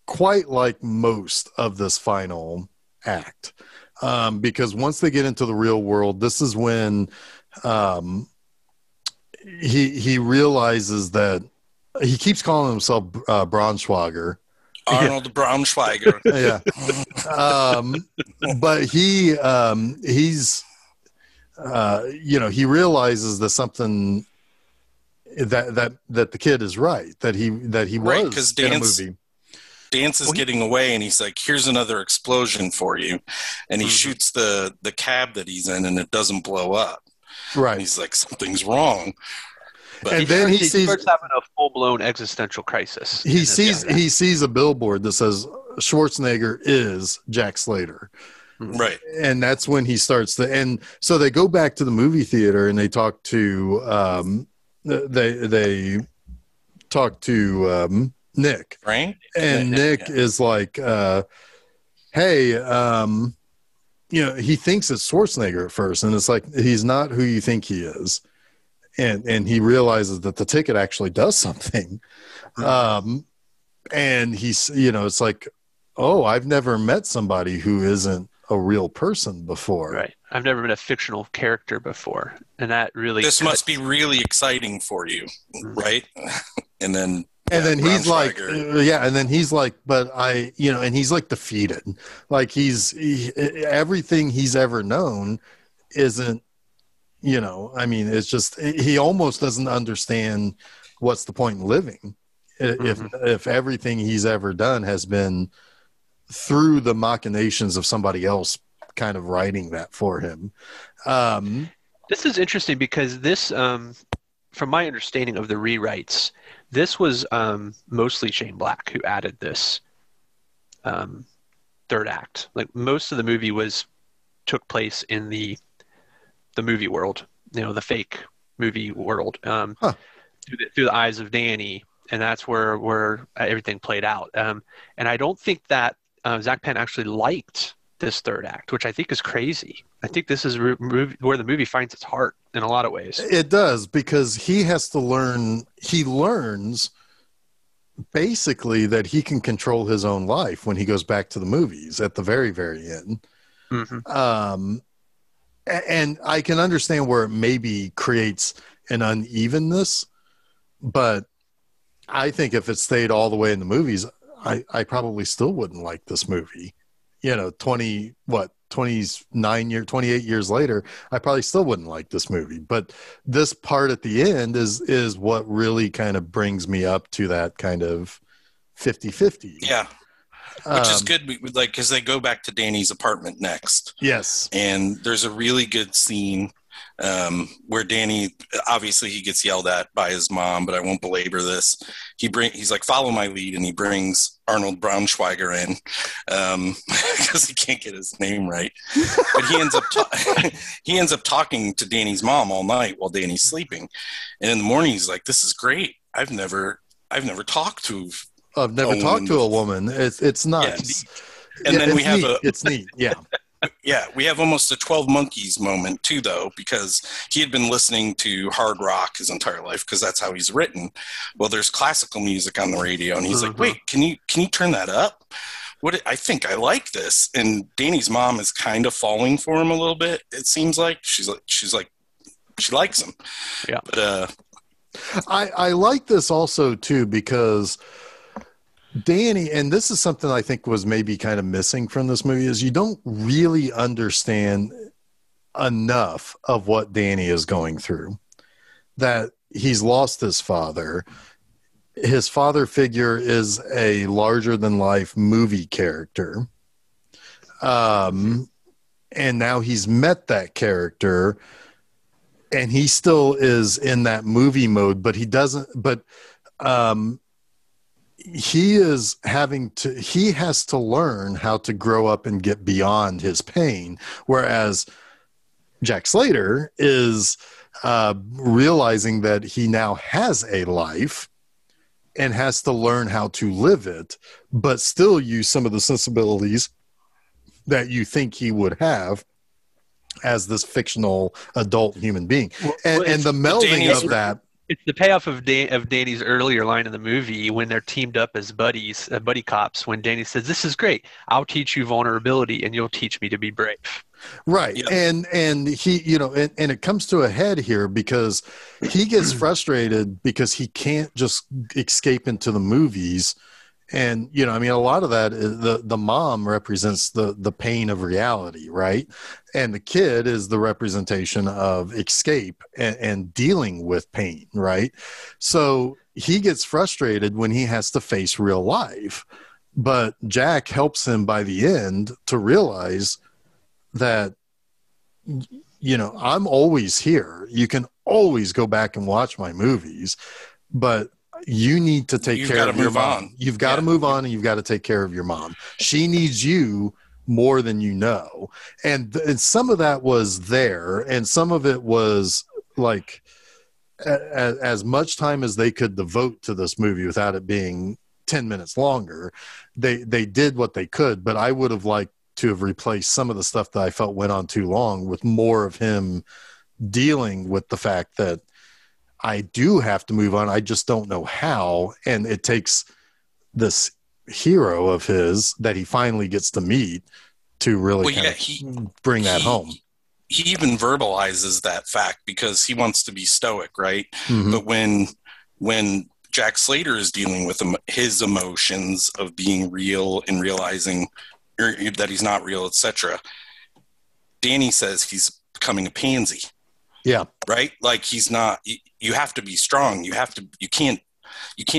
quite like most of this final act, because once they get into the real world, this is when he realizes that he keeps calling himself Braunschweiger. Arnold Braunschweiger. Yeah. But he's he realizes that something that the kid is right, that he right, was because in a movie. Dance is getting away, and he's like, here's another explosion for you, and he shoots the cab that he's in, and it doesn't blow up. Right. And he's like, something's wrong. But and then he starts having a full-blown existential crisis. He sees a billboard that says Schwarzenegger is Jack Slater. Right. And that's when he starts and so they go back to the movie theater, and they talk to they talk to Nick. Right. And Nick is like, hey, he thinks it's Schwarzenegger at first, and it's like, he's not who you think he is. And he realizes that the ticket actually does something. And he's, it's like, oh, I've never met somebody who isn't a real person before. Right. I've never been a fictional character before. And that really... This must be really exciting for you, right? And then he's like, and then he's like, but and he's like defeated. Like everything he's ever known isn't, it's just, he almost doesn't understand what's the point in living if everything he's ever done has been through the machinations of somebody else kind of writing that for him. This is interesting because this, from my understanding of the rewrites, this was mostly Shane Black who added this third act. Like, most of the movie took place in the movie world, the fake movie world, through the eyes of Danny, and that's where everything played out. And I don't think that Zach Penn actually liked this third act, which I think is crazy. I think this is where the movie finds its heart in a lot of ways. It does, because he has to learn. He learns basically that he can control his own life when he goes back to the movies at the very, very end. And I can understand where it maybe creates an unevenness, but I think if it stayed all the way in the movies, I probably still wouldn't like this movie. 28 years later, I probably still wouldn't like this movie. But this part at the end is what really kind of brings me up to that kind of 50-50. Yeah. Which is good, because they go back to Danny's apartment next. Yes. And there's a really good scene where Danny, obviously he gets yelled at by his mom, but I won't belabor this. He's like, follow my lead, and he brings Arnold Braunschweiger in because he can't get his name right. But he ends up talking to Danny's mom all night while Danny's sleeping. And in the morning he's like, this is great. I've never talked to a woman. It's nuts. Yeah. And then we have it's neat. Yeah. Yeah, we have almost a 12 Monkeys moment too, though, because he had been listening to hard rock his entire life because that's how he's written. Well, there's classical music on the radio, and he's like, "Wait, can you turn that up? I think I like this." And Danny's mom is kind of falling for him a little bit. It seems like she's like she likes him. Yeah, but I like this also too because Danny, and this is something I think was maybe kind of missing from this movie, is you don't really understand enough of what Danny is going through. That he's lost his father. His father figure is a larger than life movie character. And now he's met that character, and he still is in that movie mode, but he doesn't, but he has to learn how to grow up and get beyond his pain. Whereas Jack Slater is realizing that he now has a life and has to learn how to live it, but still use some of the sensibilities that you think he would have as this fictional adult human being. And the melding of that. It's the payoff of Danny's earlier line in the movie when they're teamed up as buddies, buddy cops, when Danny says, "This is great. I'll teach you vulnerability and you'll teach me to be brave." Right. Yep. And he, and it comes to a head here because he gets frustrated because he can't just escape into the movies. And, a lot of that is the mom represents the pain of reality, right? And the kid is the representation of escape and dealing with pain, right? So he gets frustrated when he has to face real life. But Jack helps him by the end to realize that, I'm always here. You can always go back and watch my movies, but you need to take care of your mom. You've got to move on, and you've got to take care of your mom. She needs you more than you know. And some of that was there, and some of it was like as much time as they could devote to this movie without it being 10 minutes longer. They did what they could, but I would have liked to have replaced some of the stuff that I felt went on too long with more of him dealing with the fact that I do have to move on. I just don't know how. And it takes this hero of his that he finally gets to meet to really bring that home. He even verbalizes that fact because he wants to be stoic, right? Mm-hmm. But when Jack Slater is dealing with his emotions of being real and realizing that he's not real, etc., Danny says he's becoming a pansy. Yeah. Right? Like he's not. You have to be strong. You can't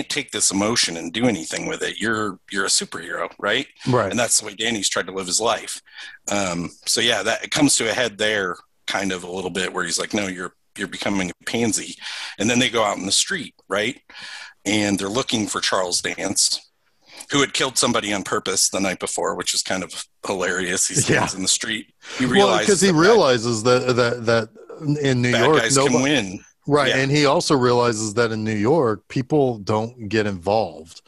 take this emotion and do anything with it. You're a superhero, right? Right. And that's the way Danny's tried to live his life. So yeah, that it comes to a head there, kind of a little bit, where he's like, no, you're becoming a pansy. And then they go out in the street, right? And they're looking for Charles Dance, who had killed somebody on purpose the night before, which is kind of hilarious. He stands in the street. He realizes realizes that in New York, guys can win. Right. Yeah. And he also realizes that in New York, people don't get involved.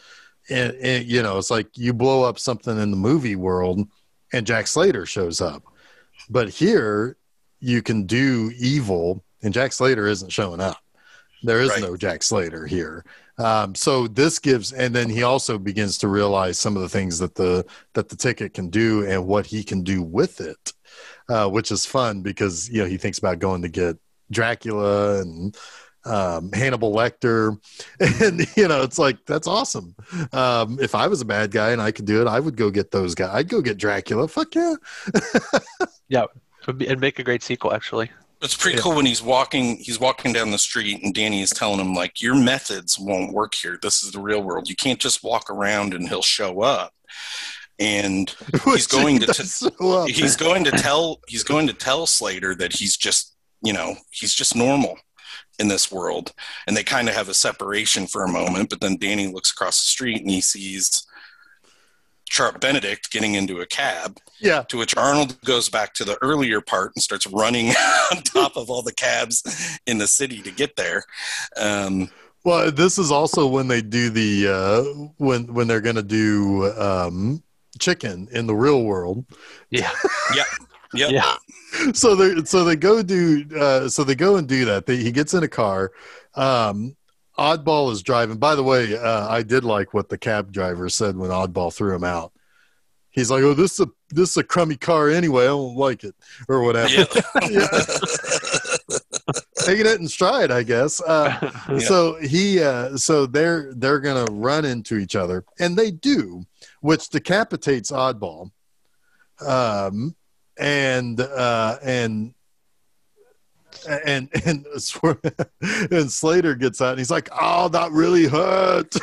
And it's like you blow up something in the movie world and Jack Slater shows up. But here you can do evil and Jack Slater isn't showing up. There is no Jack Slater here. So this gives, and then he also begins to realize some of the things that the ticket can do and what he can do with it, which is fun because, he thinks about going to get Dracula and Hannibal Lecter. And, it's like, that's awesome. If I was a bad guy and I could do it, I would go get those guys. I'd go get Dracula. Fuck yeah. Yeah. It'd make a great sequel, actually. It's pretty cool when he's walking down the street and Danny is telling him, like, your methods won't work here. This is the real world. You can't just walk around and he'll show up. And he's going to tell Slater that he's just normal in this world. And they kind of have a separation for a moment, but then Danny looks across the street and he sees Benedict getting into a cab. Yeah. To which Arnold goes back to the earlier part and starts running on top of all the cabs in the city to get there. Well, this is also when they do the when they're going to do chicken in the real world. Yeah. Yeah. Yeah. So they go and do that. He gets in a car. Oddball is driving. By the way, I did like what the cab driver said when Oddball threw him out. He's like, "Oh, this is a crummy car anyway. I don't like it," or whatever. Yeah. taking it in stride, I guess. So they're gonna run into each other, and they do, which decapitates Oddball. And Slater gets out and he's like, "Oh, that really hurt."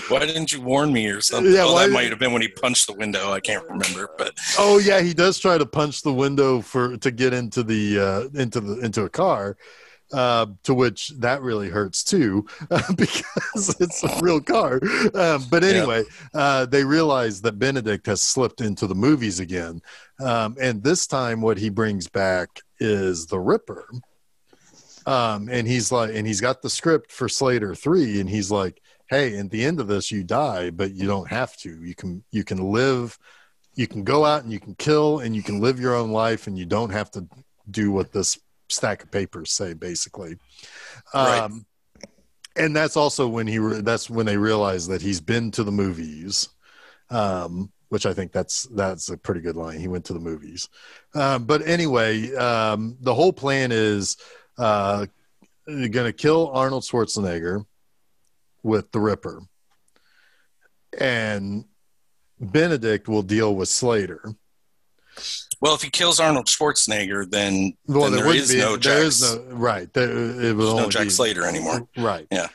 Why didn't you warn me or something? Yeah, that might have been when he punched the window. I can't remember, but oh yeah, he does try to punch the window to get into a car. To which that really hurts too, because it's a real car. But anyway, they realize that Benedict has slipped into the movies again. And this time what he brings back is the Ripper. And he's got the script for Slater 3, and he's like, hey, at the end of this, you die, but you don't have to. You can live, you can go out and you can kill, and you can live your own life, and you don't have to do what this stack of papers say, basically. Right. And that's also when they realize that he's been to the movies, which I think that's a pretty good line. He went to the movies. But anyway, the whole plan is going to kill Arnold Schwarzenegger with the Ripper, and Benedict will deal with Slater. Well, if he kills Arnold Schwarzenegger, then there is no Jack Slater anymore. Right. Yeah.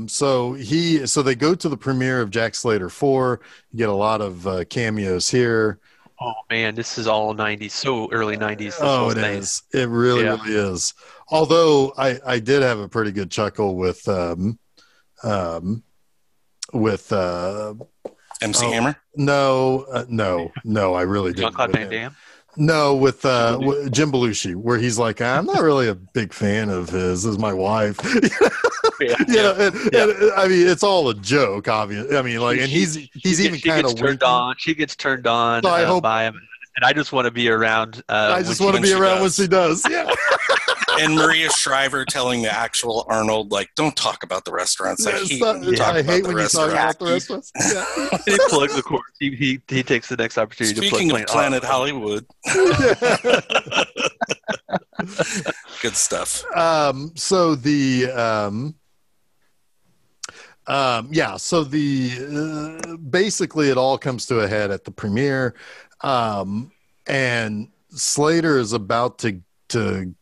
So they go to the premiere of Jack Slater 4. You get a lot of cameos here. Oh man, this is all 90s, so early 90s. Oh, it is. It really is. Although I did have a pretty good chuckle with MC Hammer? No, I really didn't. Jean-Claude Van Damme? No, with Jim Belushi, where he's like, I'm not really a big fan of his as my wife. I mean, it's all a joke, obviously. I mean, like, and he's even kind of turned on. She gets turned on by him, and I just want to be around. I just want to be around when she does. Yeah. And Maria Shriver telling the actual Arnold, like, don't talk about the restaurants. I hate when you talk about the restaurants. Yeah. He plugs the course. He takes the next opportunity to plug. Speaking of Planet Hollywood. Good stuff. So basically it all comes to a head at the premiere. And Slater is about to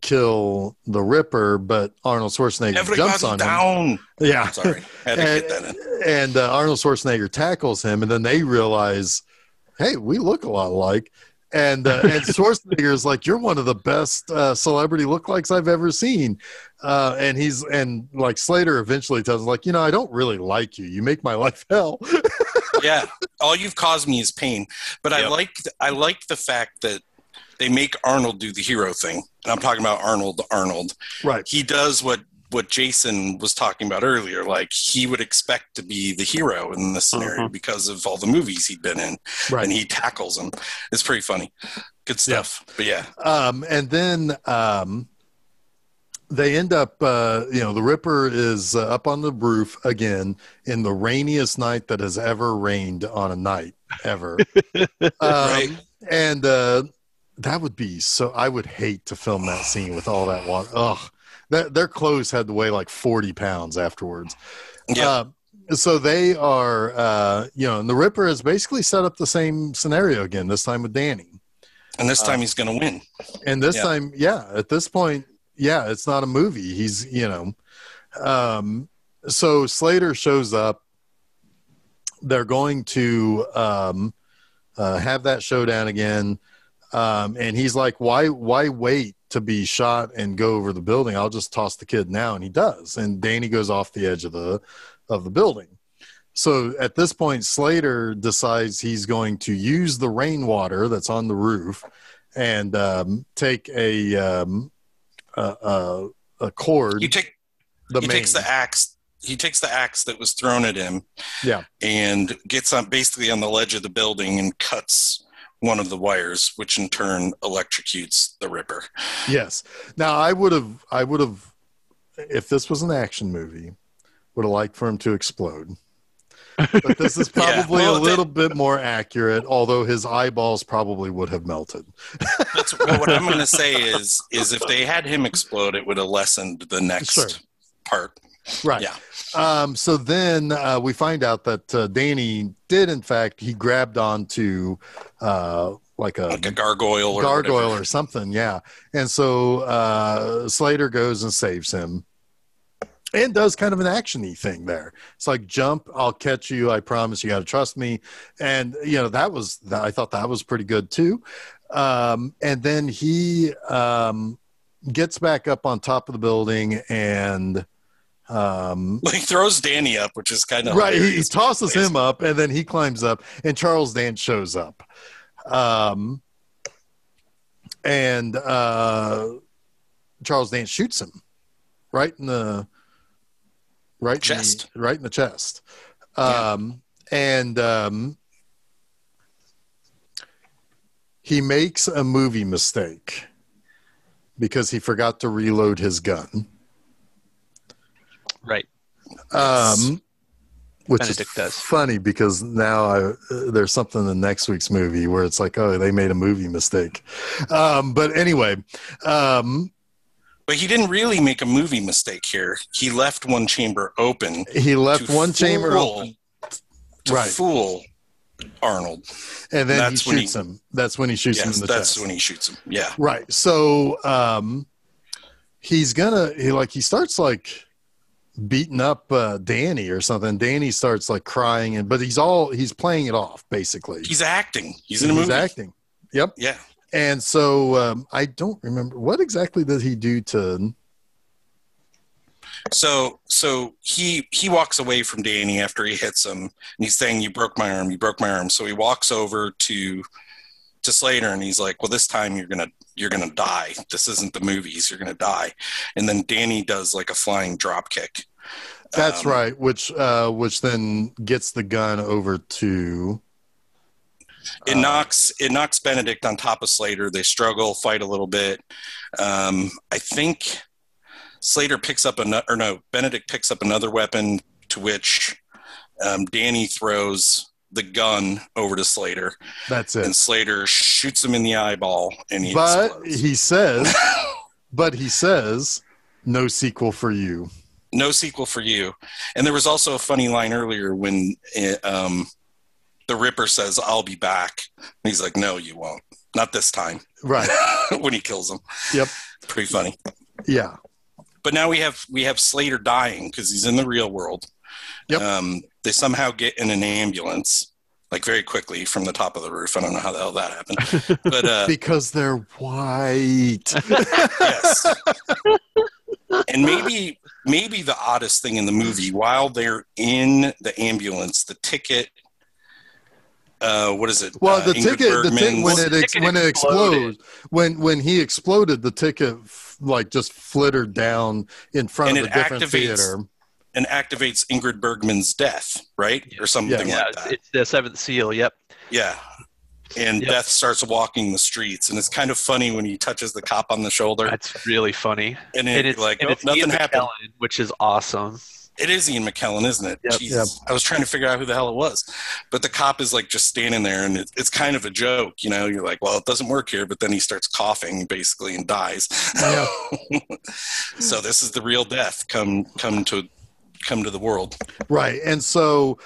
kill the Ripper, but Arnold Schwarzenegger jumps on him. Yeah. Sorry. Had to get that in. And Arnold Schwarzenegger tackles him, and then they realize, hey, we look a lot alike. And Schwarzenegger is like, you're one of the best celebrity lookalikes I've ever seen. And Slater eventually tells him, like, I don't really like you. You make my life hell. Yeah. All you've caused me is pain. But yep. I like the fact that they make Arnold do the hero thing. And I'm talking about Arnold. Right. He does what Jason was talking about earlier. Like, he would expect to be the hero in this scenario because of all the movies he'd been in. Right. And he tackles him. It's pretty funny. Good stuff. Yeah. But yeah. And then they end up, the Ripper is up on the roof again in the rainiest night that has ever rained on a night ever. Right. And that would be so. I would hate to film that scene with all that water. Ugh, their clothes had to weigh like 40 pounds afterwards. Yeah. So they are, and the Ripper has basically set up the same scenario again. This time with Danny, and this time he's going to win. And this time, at this point, it's not a movie. He's, so Slater shows up. They're going to have that showdown again. And he's like, why wait to be shot and go over the building? I'll just toss the kid now. And he does. And Danny goes off the edge of the building. So at this point, Slater decides he's going to use the rainwater that's on the roof and take a cord. He takes the axe. He takes the axe that was thrown at him. Yeah. And gets basically on the ledge of the building and cuts one of the wires, which in turn electrocutes the Ripper. Yes. Now I would have, if this was an action movie, would have liked for him to explode. But this is probably a little bit more accurate, although his eyeballs probably would have melted. That's what I'm going to say is if they had him explode, it would have lessened the next part. Right. Yeah. So then we find out that Danny did, in fact, he grabbed onto like a gargoyle or something. Yeah. And so Slater goes and saves him. And does kind of an action-y thing there. It's like, jump, I'll catch you, I promise, you got to trust me. And, you know, I thought that was pretty good too. And then he gets back up on top of the building and... he throws Danny up, which is kind of... Right, he tosses him up, and then he climbs up, and Charles Dance shows up. And Charles Dance shoots him right in the... chest. Right in the chest. And he makes a movie mistake because he forgot to reload his gun. Right. Which Benedict is funny because now there's something in next week's movie where it's like, oh, they made a movie mistake. But anyway, but he didn't really make a movie mistake here. He left one chamber open. He left one chamber open to fool Arnold. And then he shoots him. That's when he shoots him in the chest. That's when he shoots him. Yeah. Right. So he starts like beating up Danny or something. Danny starts like crying, but he's playing it off basically. He's acting. He's in a movie. He's acting. Yep. Yeah. And so I don't remember what exactly did he do to. So he walks away from Danny after he hits him, and he's saying, "You broke my arm. You broke my arm." So he walks over to Slater, and he's like, "Well, this time you're gonna die. This isn't the movies. You're gonna die." And then Danny does like a flying drop kick. That's right, which then gets the gun over to. It knocks Benedict on top of Slater. They struggle, fight a little bit. I think Slater picks up Benedict picks up another weapon, to which Danny throws the gun over to Slater. That's it. And Slater shoots him in the eyeball, and explodes. He says, "No sequel for you." No sequel for you. And there was also a funny line earlier when the Ripper says, "I'll be back." And he's like, "No, you won't. Not this time." Right. When he kills him. Yep. Pretty funny. Yeah. But now we have Slater dying because he's in the real world. Yep. They somehow get in an ambulance, like very quickly from the top of the roof. I don't know how the hell that happened. But because they're white. Yes. And maybe the oddest thing in the movie, while they're in the ambulance, the ticket. What is it? Well, the ticket when it explodes, when he exploded, the ticket like just flittered down in front of a different theater. And activates Ingrid Bergman's death, right? Or something like that. It's the seventh seal, yep. Yeah. And Death starts walking the streets, and it's kind of funny when he touches the cop on the shoulder. That's really funny. And it's like, nothing Ian happened. McKellen, which is awesome. It is Ian McKellen, isn't it? Yep. Jesus. Yep. I was trying to figure out who the hell it was. But the cop is like just standing there, and it's kind of a joke, you know? You're like, well, it doesn't work here, but then he starts coughing, basically, and dies. Yeah. So this is the real Death come to the world. Right. And so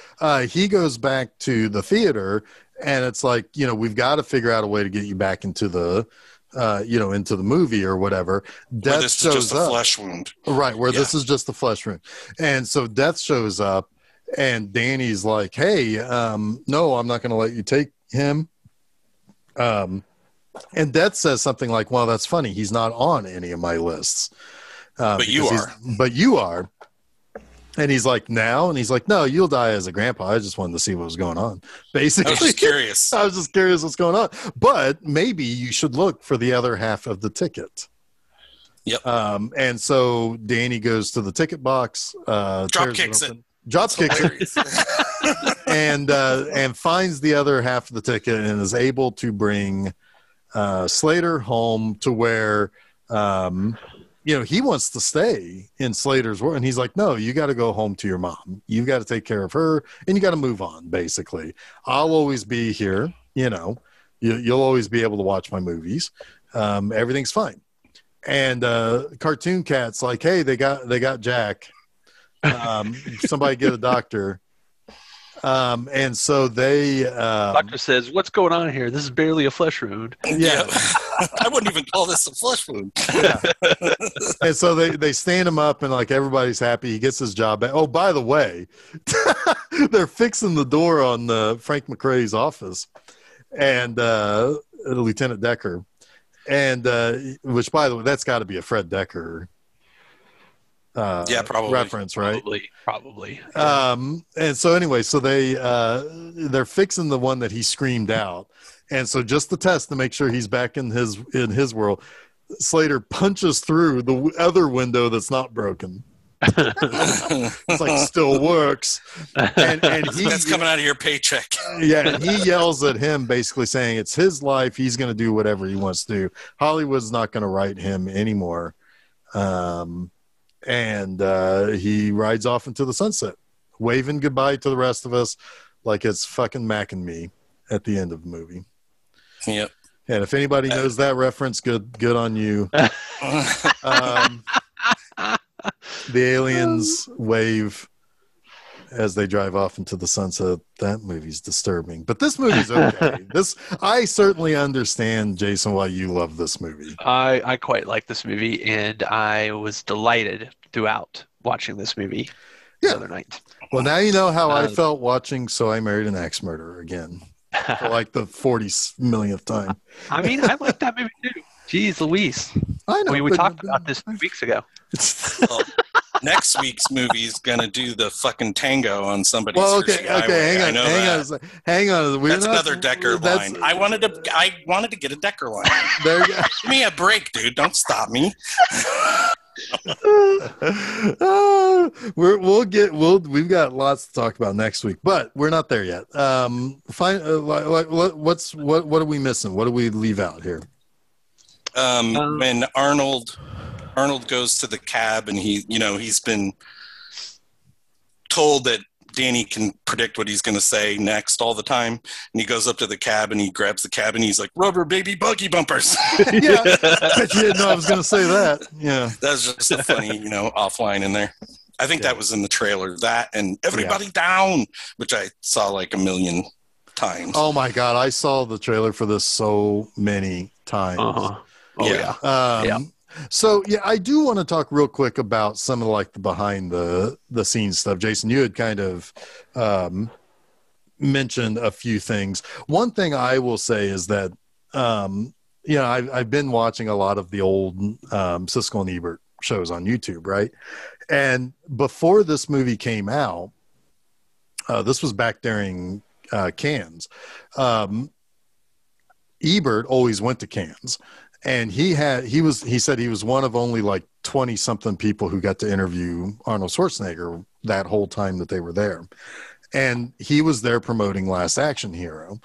he goes back to the theater, and it's like, you know, we've got to figure out a way to get you back into the into the movie or whatever. Death where this shows is just up. a flesh wound. Right, where this is just the flesh wound. And so Death shows up, and Danny's like, "Hey, no, I'm not going to let you take him." And Death says something like, "Well, that's funny. He's not on any of my lists." But you are. But you are. And he's like, "Now?" And he's like, "No, you'll die as a grandpa. I just wanted to see what was going on." Basically, I was just curious. I was just curious what's going on. But maybe you should look for the other half of the ticket. Yep. And so Danny goes to the ticket box, drop kicks it, and finds the other half of the ticket and is able to bring Slater home to where he wants to stay in Slater's world. And he's like, no, you got to go home to your mom. You got to take care of her and you got to move on, basically. I'll always be here. You'll always be able to watch my movies. Everything's fine. And Cartoon Cat's like, hey, they got Jack. Somebody get a doctor. And so they doctor says, what's going on here? This is barely a flesh wound. Yeah. I wouldn't even call this a flesh wound. Yeah. And so they stand him up and like everybody's happy. He gets his job back. Oh, by the way, they're fixing the door on Frank McRae's office and Lieutenant Decker. And which, by the way, that's got to be a Fred Decker probably reference, right? Probably. And so anyway, so they're fixing the one that he screamed out, and so just to test to make sure he's back in his world, Slater punches through the other window that's not broken. It's like still works, and that's coming out of your paycheck. Yeah, and he yells at him, basically saying it's his life. He's going to do whatever he wants to do. Hollywood's not going to write him anymore. And he rides off into the sunset, waving goodbye to the rest of us like it's fucking Mac and Me at the end of the movie. Yep. And if anybody knows that reference, good on you. The aliens wave as they drive off into the sunset. That movie's disturbing, but this movie's okay. I certainly understand, Jason, why you love this movie. I quite like this movie, and I was delighted throughout watching this movie the other night. Well, now you know how I felt watching So I Married an Axe Murderer again for like the 40 millionth time. I mean, I like that movie too. Jeez Louise. I know. We talked about this 2 weeks ago. Well, next week's movie is gonna do the fucking tango on somebody's. Well, okay, hang on. That's another Decker line. I wanted to get a Decker line. There you go. Give me a break, dude. Don't stop me. We've got lots to talk about next week, but we're not there yet. What are we missing? What do we leave out here? When Arnold goes to the cab and he's been told that Danny can predict what he's going to say next all the time, and he goes up to the cab and he grabs the cab and he's like, rubber baby buggy bumpers. Yeah, but you didn't know I was going to say that. Yeah, that's just a funny offline in there. I think that was in the trailer, that and Everybody Down, which I saw like a million times. Oh my god, I saw the trailer for this so many times. So I do want to talk real quick about some of like the behind the scenes stuff. Jason, you had kind of mentioned a few things. One thing I will say is that I've been watching a lot of the old Siskel and Ebert shows on YouTube, right? And before this movie came out, this was back during Cannes. Ebert always went to Cannes. And he said he was one of only like 20 something people who got to interview Arnold Schwarzenegger that whole time that they were there. And he was there promoting Last Action Hero.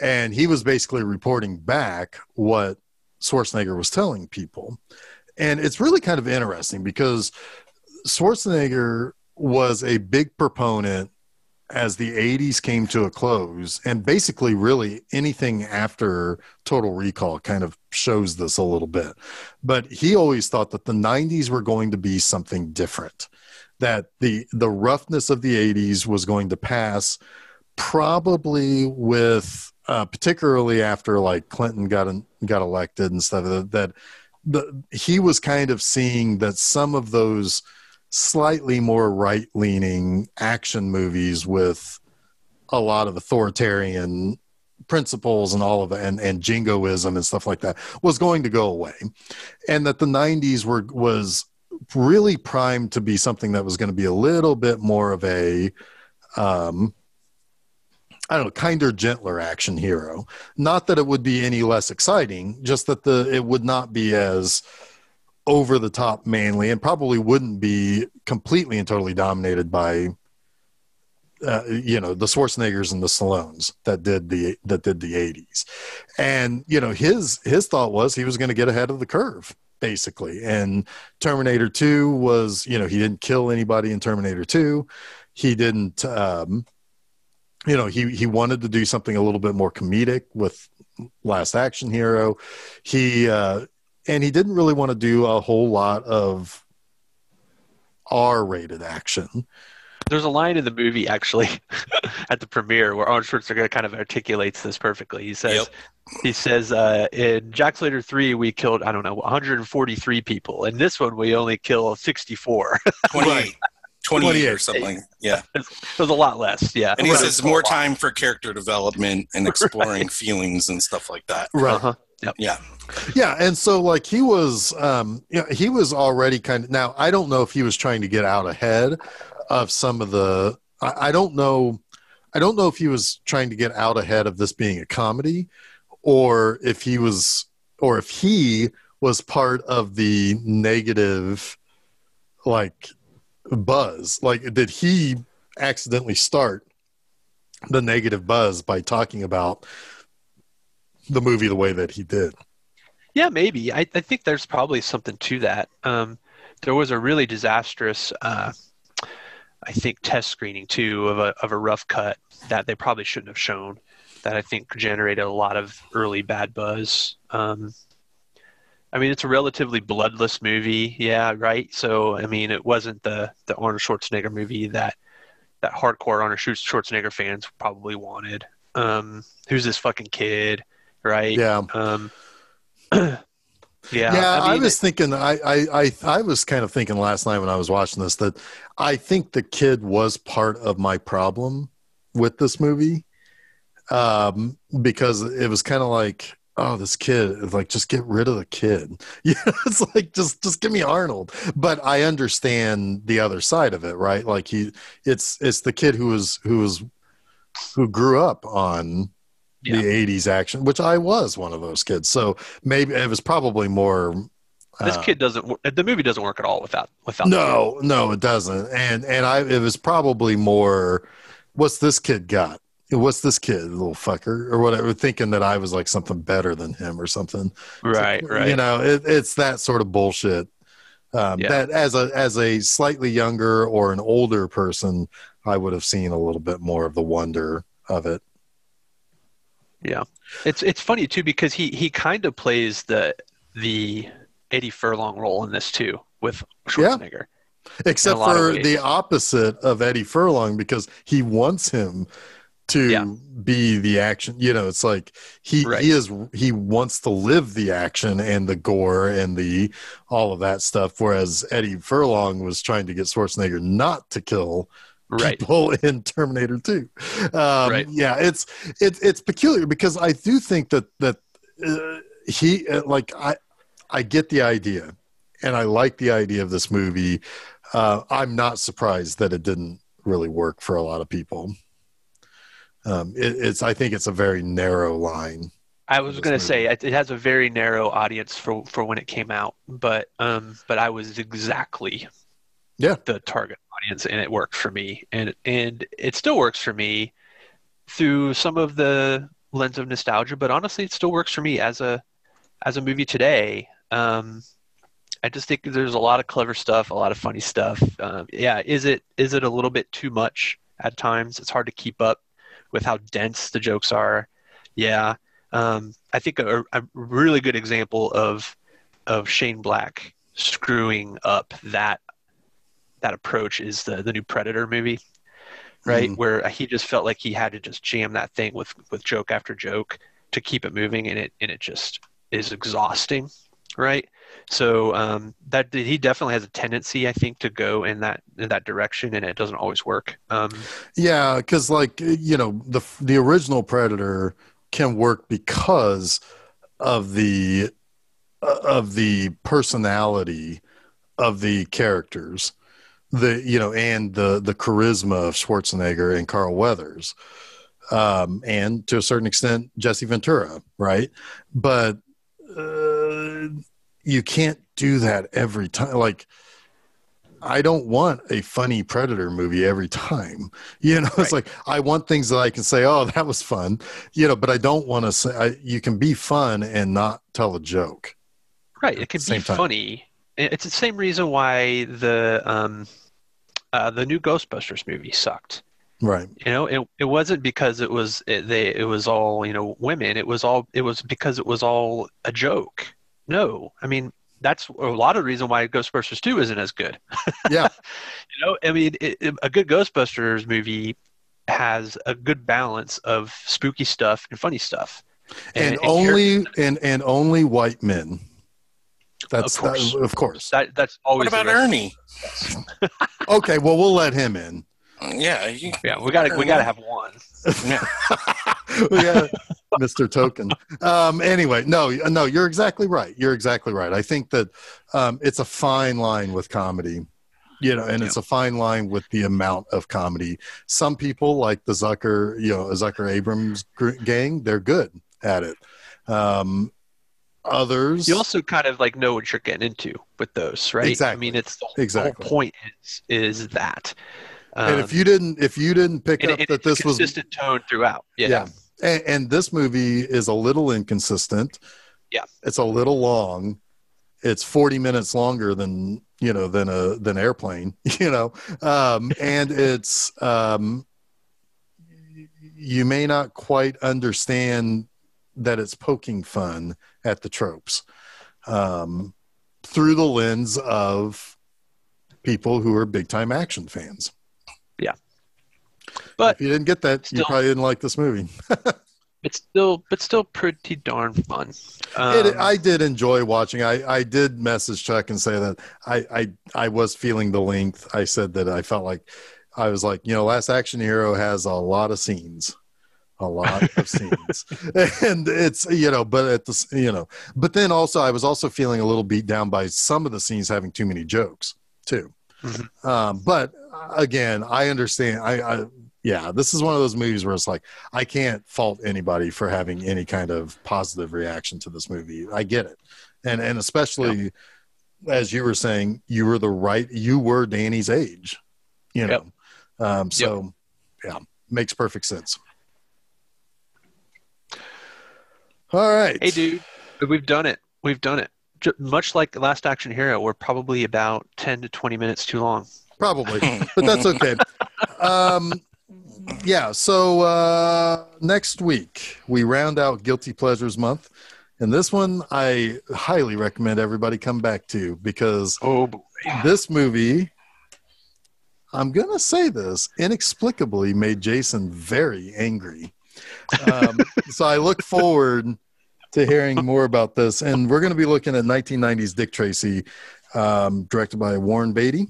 And he was basically reporting back what Schwarzenegger was telling people. And it's really kind of interesting because Schwarzenegger was a big proponent as the 80s came to a close, and basically really anything after Total Recall kind of shows this a little bit. But he always thought that the 90s were going to be something different, that the roughness of the 80s was going to pass probably with, particularly after like Clinton got elected and stuff, that he was kind of seeing that some of those slightly more right-leaning action movies with a lot of authoritarian principles and all of it, and jingoism and stuff like that was going to go away, and that the 90s was really primed to be something that was going to be a little bit more of a kinder, gentler action hero. Not that it would be any less exciting, just that it would not be as over the top manly, and probably wouldn't be completely and totally dominated by the Schwarzeneggers and the Stallones that did the 80s. And his thought was he was going to get ahead of the curve, basically. And Terminator 2 was, he didn't kill anybody in Terminator 2. He didn't, he wanted to do something a little bit more comedic with Last Action Hero. And he didn't really want to do a whole lot of R-rated action. There's a line in the movie, actually, at the premiere where Arnold Schwarzenegger kind of articulates this perfectly. He says, in Jack Slater 3, we killed, 143 people. In this one, we only kill 64. 28 or something. Yeah. It was a lot less, yeah. And he says more time for character development and exploring feelings and stuff like that. Right. Uh-huh. Yep. Yeah. Yeah, and so like he was already kind of, now I don't know if he was trying to get out ahead of some of the, I don't know if he was trying to get out ahead of this being a comedy, or if he was part of the negative, like, buzz. Like, did he accidentally start the negative buzz by talking about the movie the way that he did? Yeah, maybe. I think there's probably something to that. There was a really disastrous, I think, test screening too of a rough cut that they probably shouldn't have shown, that I think generated a lot of early bad buzz. It's a relatively bloodless movie, yeah, right? So, it wasn't the Arnold Schwarzenegger movie that hardcore Arnold Schwarzenegger fans probably wanted. Who's this fucking kid, right? Yeah. Yeah. I was thinking, I was kind of thinking last night when I was watching this that I think the kid was part of my problem with this movie, because it was kind of like, oh, this kid, like, just get rid of the kid. Yeah, it's like, just give me Arnold. But I understand the other side of it, right? Like it's the kid who grew up on the 80s action, which I was one of those kids. So maybe it was probably more. The movie doesn't work at all without. No, it doesn't. And it was probably more, what's this kid got? What's this kid, little fucker, or whatever, thinking that I was like something better than him or something. Right, so, right. It's that sort of bullshit. That as a slightly younger or an older person, I would have seen a little bit more of the wonder of it. Yeah, it's funny too, because he kind of plays the Eddie Furlong role in this too with Schwarzenegger. Yeah. Except for the opposite of Eddie Furlong, because he wants him to be the action. It's like he wants to live the action and the gore and the all of that stuff, whereas Eddie Furlong was trying to get Schwarzenegger not to kill people in Terminator 2. Yeah, it's peculiar, because I do think that he I get the idea, and I like the idea of this movie. I'm not surprised that it didn't really work for a lot of people. I think it's a very narrow line. I was going to say it has a very narrow audience for when it came out, but I was exactly the target audience, and it worked for me, and it still works for me through some of the lens of nostalgia. But honestly, it still works for me as a movie today. I just think there's a lot of clever stuff, a lot of funny stuff. Is it a little bit too much at times? It's hard to keep up with how dense the jokes are. Yeah. I think a really good example of Shane Black screwing up that approach is the new Predator movie, right? Where he just felt like he had to just jam that thing with joke after joke to keep it moving, and it just is exhausting, right? So that he definitely has a tendency, I think, to go in that direction, and it doesn't always work. Yeah, because the original Predator can work because of the personality of the characters, and the charisma of Schwarzenegger and Carl Weathers, and to a certain extent Jesse Ventura, right? But you can't do that every time. Like, I don't want a funny Predator movie every time. It's like, I want things that I can say, oh, that was fun, but I don't want to say you can be fun and not tell a joke. Right. It can be funny. It's the same reason why the new Ghostbusters movie sucked. Right. It wasn't because it was all, women. It was because it was all a joke. No, I mean, that's a lot of the reason why Ghostbusters 2 isn't as good. Yeah. I mean, a good Ghostbusters movie has a good balance of spooky stuff and funny stuff. And only white men. That's of course. That's always. What about Ernie? Okay, well, we'll let him in. Yeah, we gotta have one. Yeah. We got Mr. Token. Anyway, no, you're exactly right. I think that it's a fine line with comedy, and it's a fine line with the amount of comedy. Some people, like the Zucker Abrams gang, they're good at it. Others, you also kind of like know what you're getting into with those, right? Exactly. I mean, it's the whole point is that. And if you didn't pick up that this was consistent tone throughout, yeah. And this movie is a little inconsistent. Yeah, it's a little long. It's 40 minutes longer than Airplane. And it's you may not quite understand that it's poking fun at the tropes through the lens of people who are big time action fans. Yeah. But if you didn't get that, you probably didn't like this movie. It's still pretty darn fun. I did enjoy watching. I did message Chuck and say that I was feeling the length. I said that I felt like I was like, Last Action Hero has a lot of scenes. And it's, but then also I was also feeling a little beat down by some of the scenes having too many jokes too. Mm-hmm. But again, I understand. This is one of those movies where it's like, I can't fault anybody for having any kind of positive reaction to this movie. I get it. And especially as you were saying, you were Danny's age, makes perfect sense. All right. Hey, dude, we've done it. Much like Last Action Hero, we're probably about 10 to 20 minutes too long. Probably, but that's okay. So next week, we round out Guilty Pleasures Month. And this one, I highly recommend everybody come back to because this movie, I'm going to say this, inexplicably made Jason very angry. So I look forward to hearing more about this. And we're going to be looking at 1990s Dick Tracy, directed by Warren Beatty.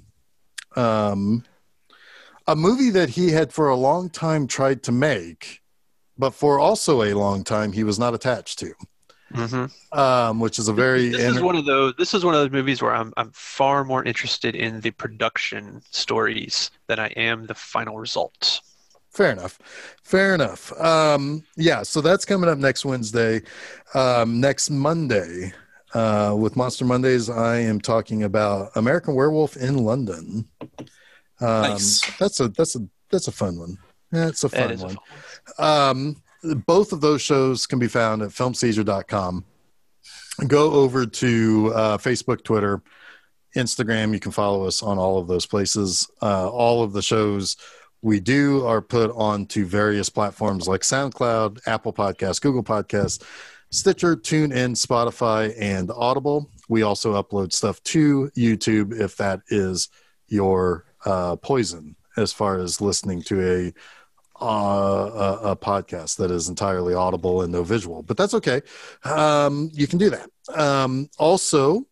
A movie that he had for a long time tried to make, but for also a long time he was not attached to. Mm-hmm. Which is a very this is one of those movies where I'm far more interested in the production stories than I am the final results. Fair enough. So that's coming up next Wednesday. Next Monday, with Monster Mondays, I am talking about American Werewolf in London. Nice. That's a fun one. That's a fun one. Both of those shows can be found at filmseizure.com. Go over to Facebook, Twitter, Instagram. You can follow us on all of those places. All of the shows we do are put onto various platforms like SoundCloud, Apple Podcasts, Google Podcasts, Stitcher, TuneIn, Spotify, and Audible. We also upload stuff to YouTube if that is your poison as far as listening to a podcast that is entirely audible and no visual, but that's okay. You can do that. Also,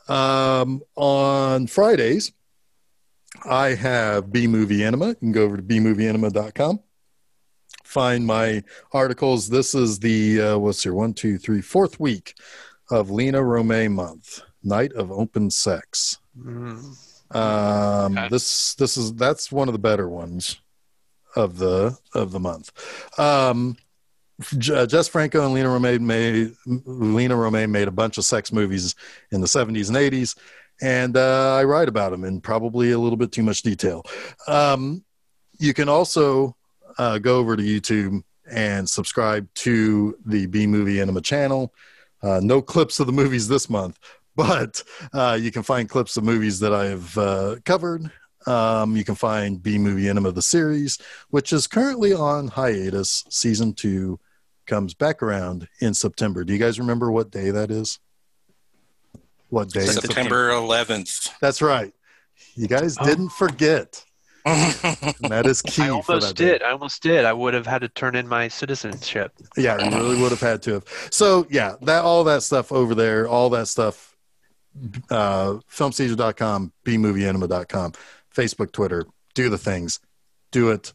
on Fridays, I have B-Movie Enema. You can go over to bmovieenema.com. Find my articles. This is the, fourth week of Lena Romay month, Night of Open Sex. That's one of the better ones of the month. Jess Franco and Lena Romay made a bunch of sex movies in the 70s and 80s, and I write about them in probably a little bit too much detail. You can also go over to YouTube and subscribe to the B-Movie Enema channel. No clips of the movies this month, but you can find clips of movies that I've covered. You can find B-Movie Enema, the series, which is currently on hiatus. Season 2 comes back around in September. Do you guys remember what day that is? What day? September 11th. That's right. You guys didn't forget. And that is key. I almost did. I would have had to turn in my citizenship. Yeah, you really would have had to have. So yeah, all that stuff over there, all that stuff, filmseizure.com, bmovieenema.com, Facebook, Twitter, do the things, do it,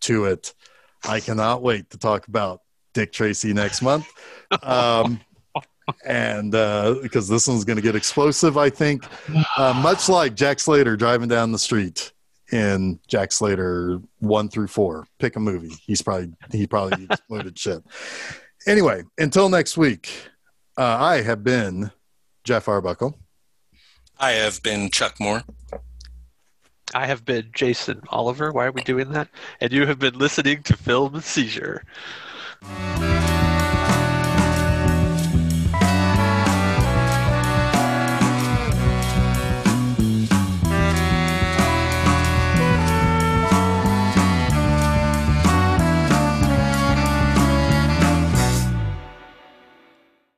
to it. I cannot wait to talk about Dick Tracy next month. And because this one's going to get explosive, I think, much like Jack Slater driving down the street in Jack Slater 1 through 4. Pick a movie. He probably exploded shit. Anyway, until next week, I have been Jeff Arbuckle. I have been Chuck Moore. I have been Jason Oliver. Why are we doing that? And you have been listening to Film Seizure.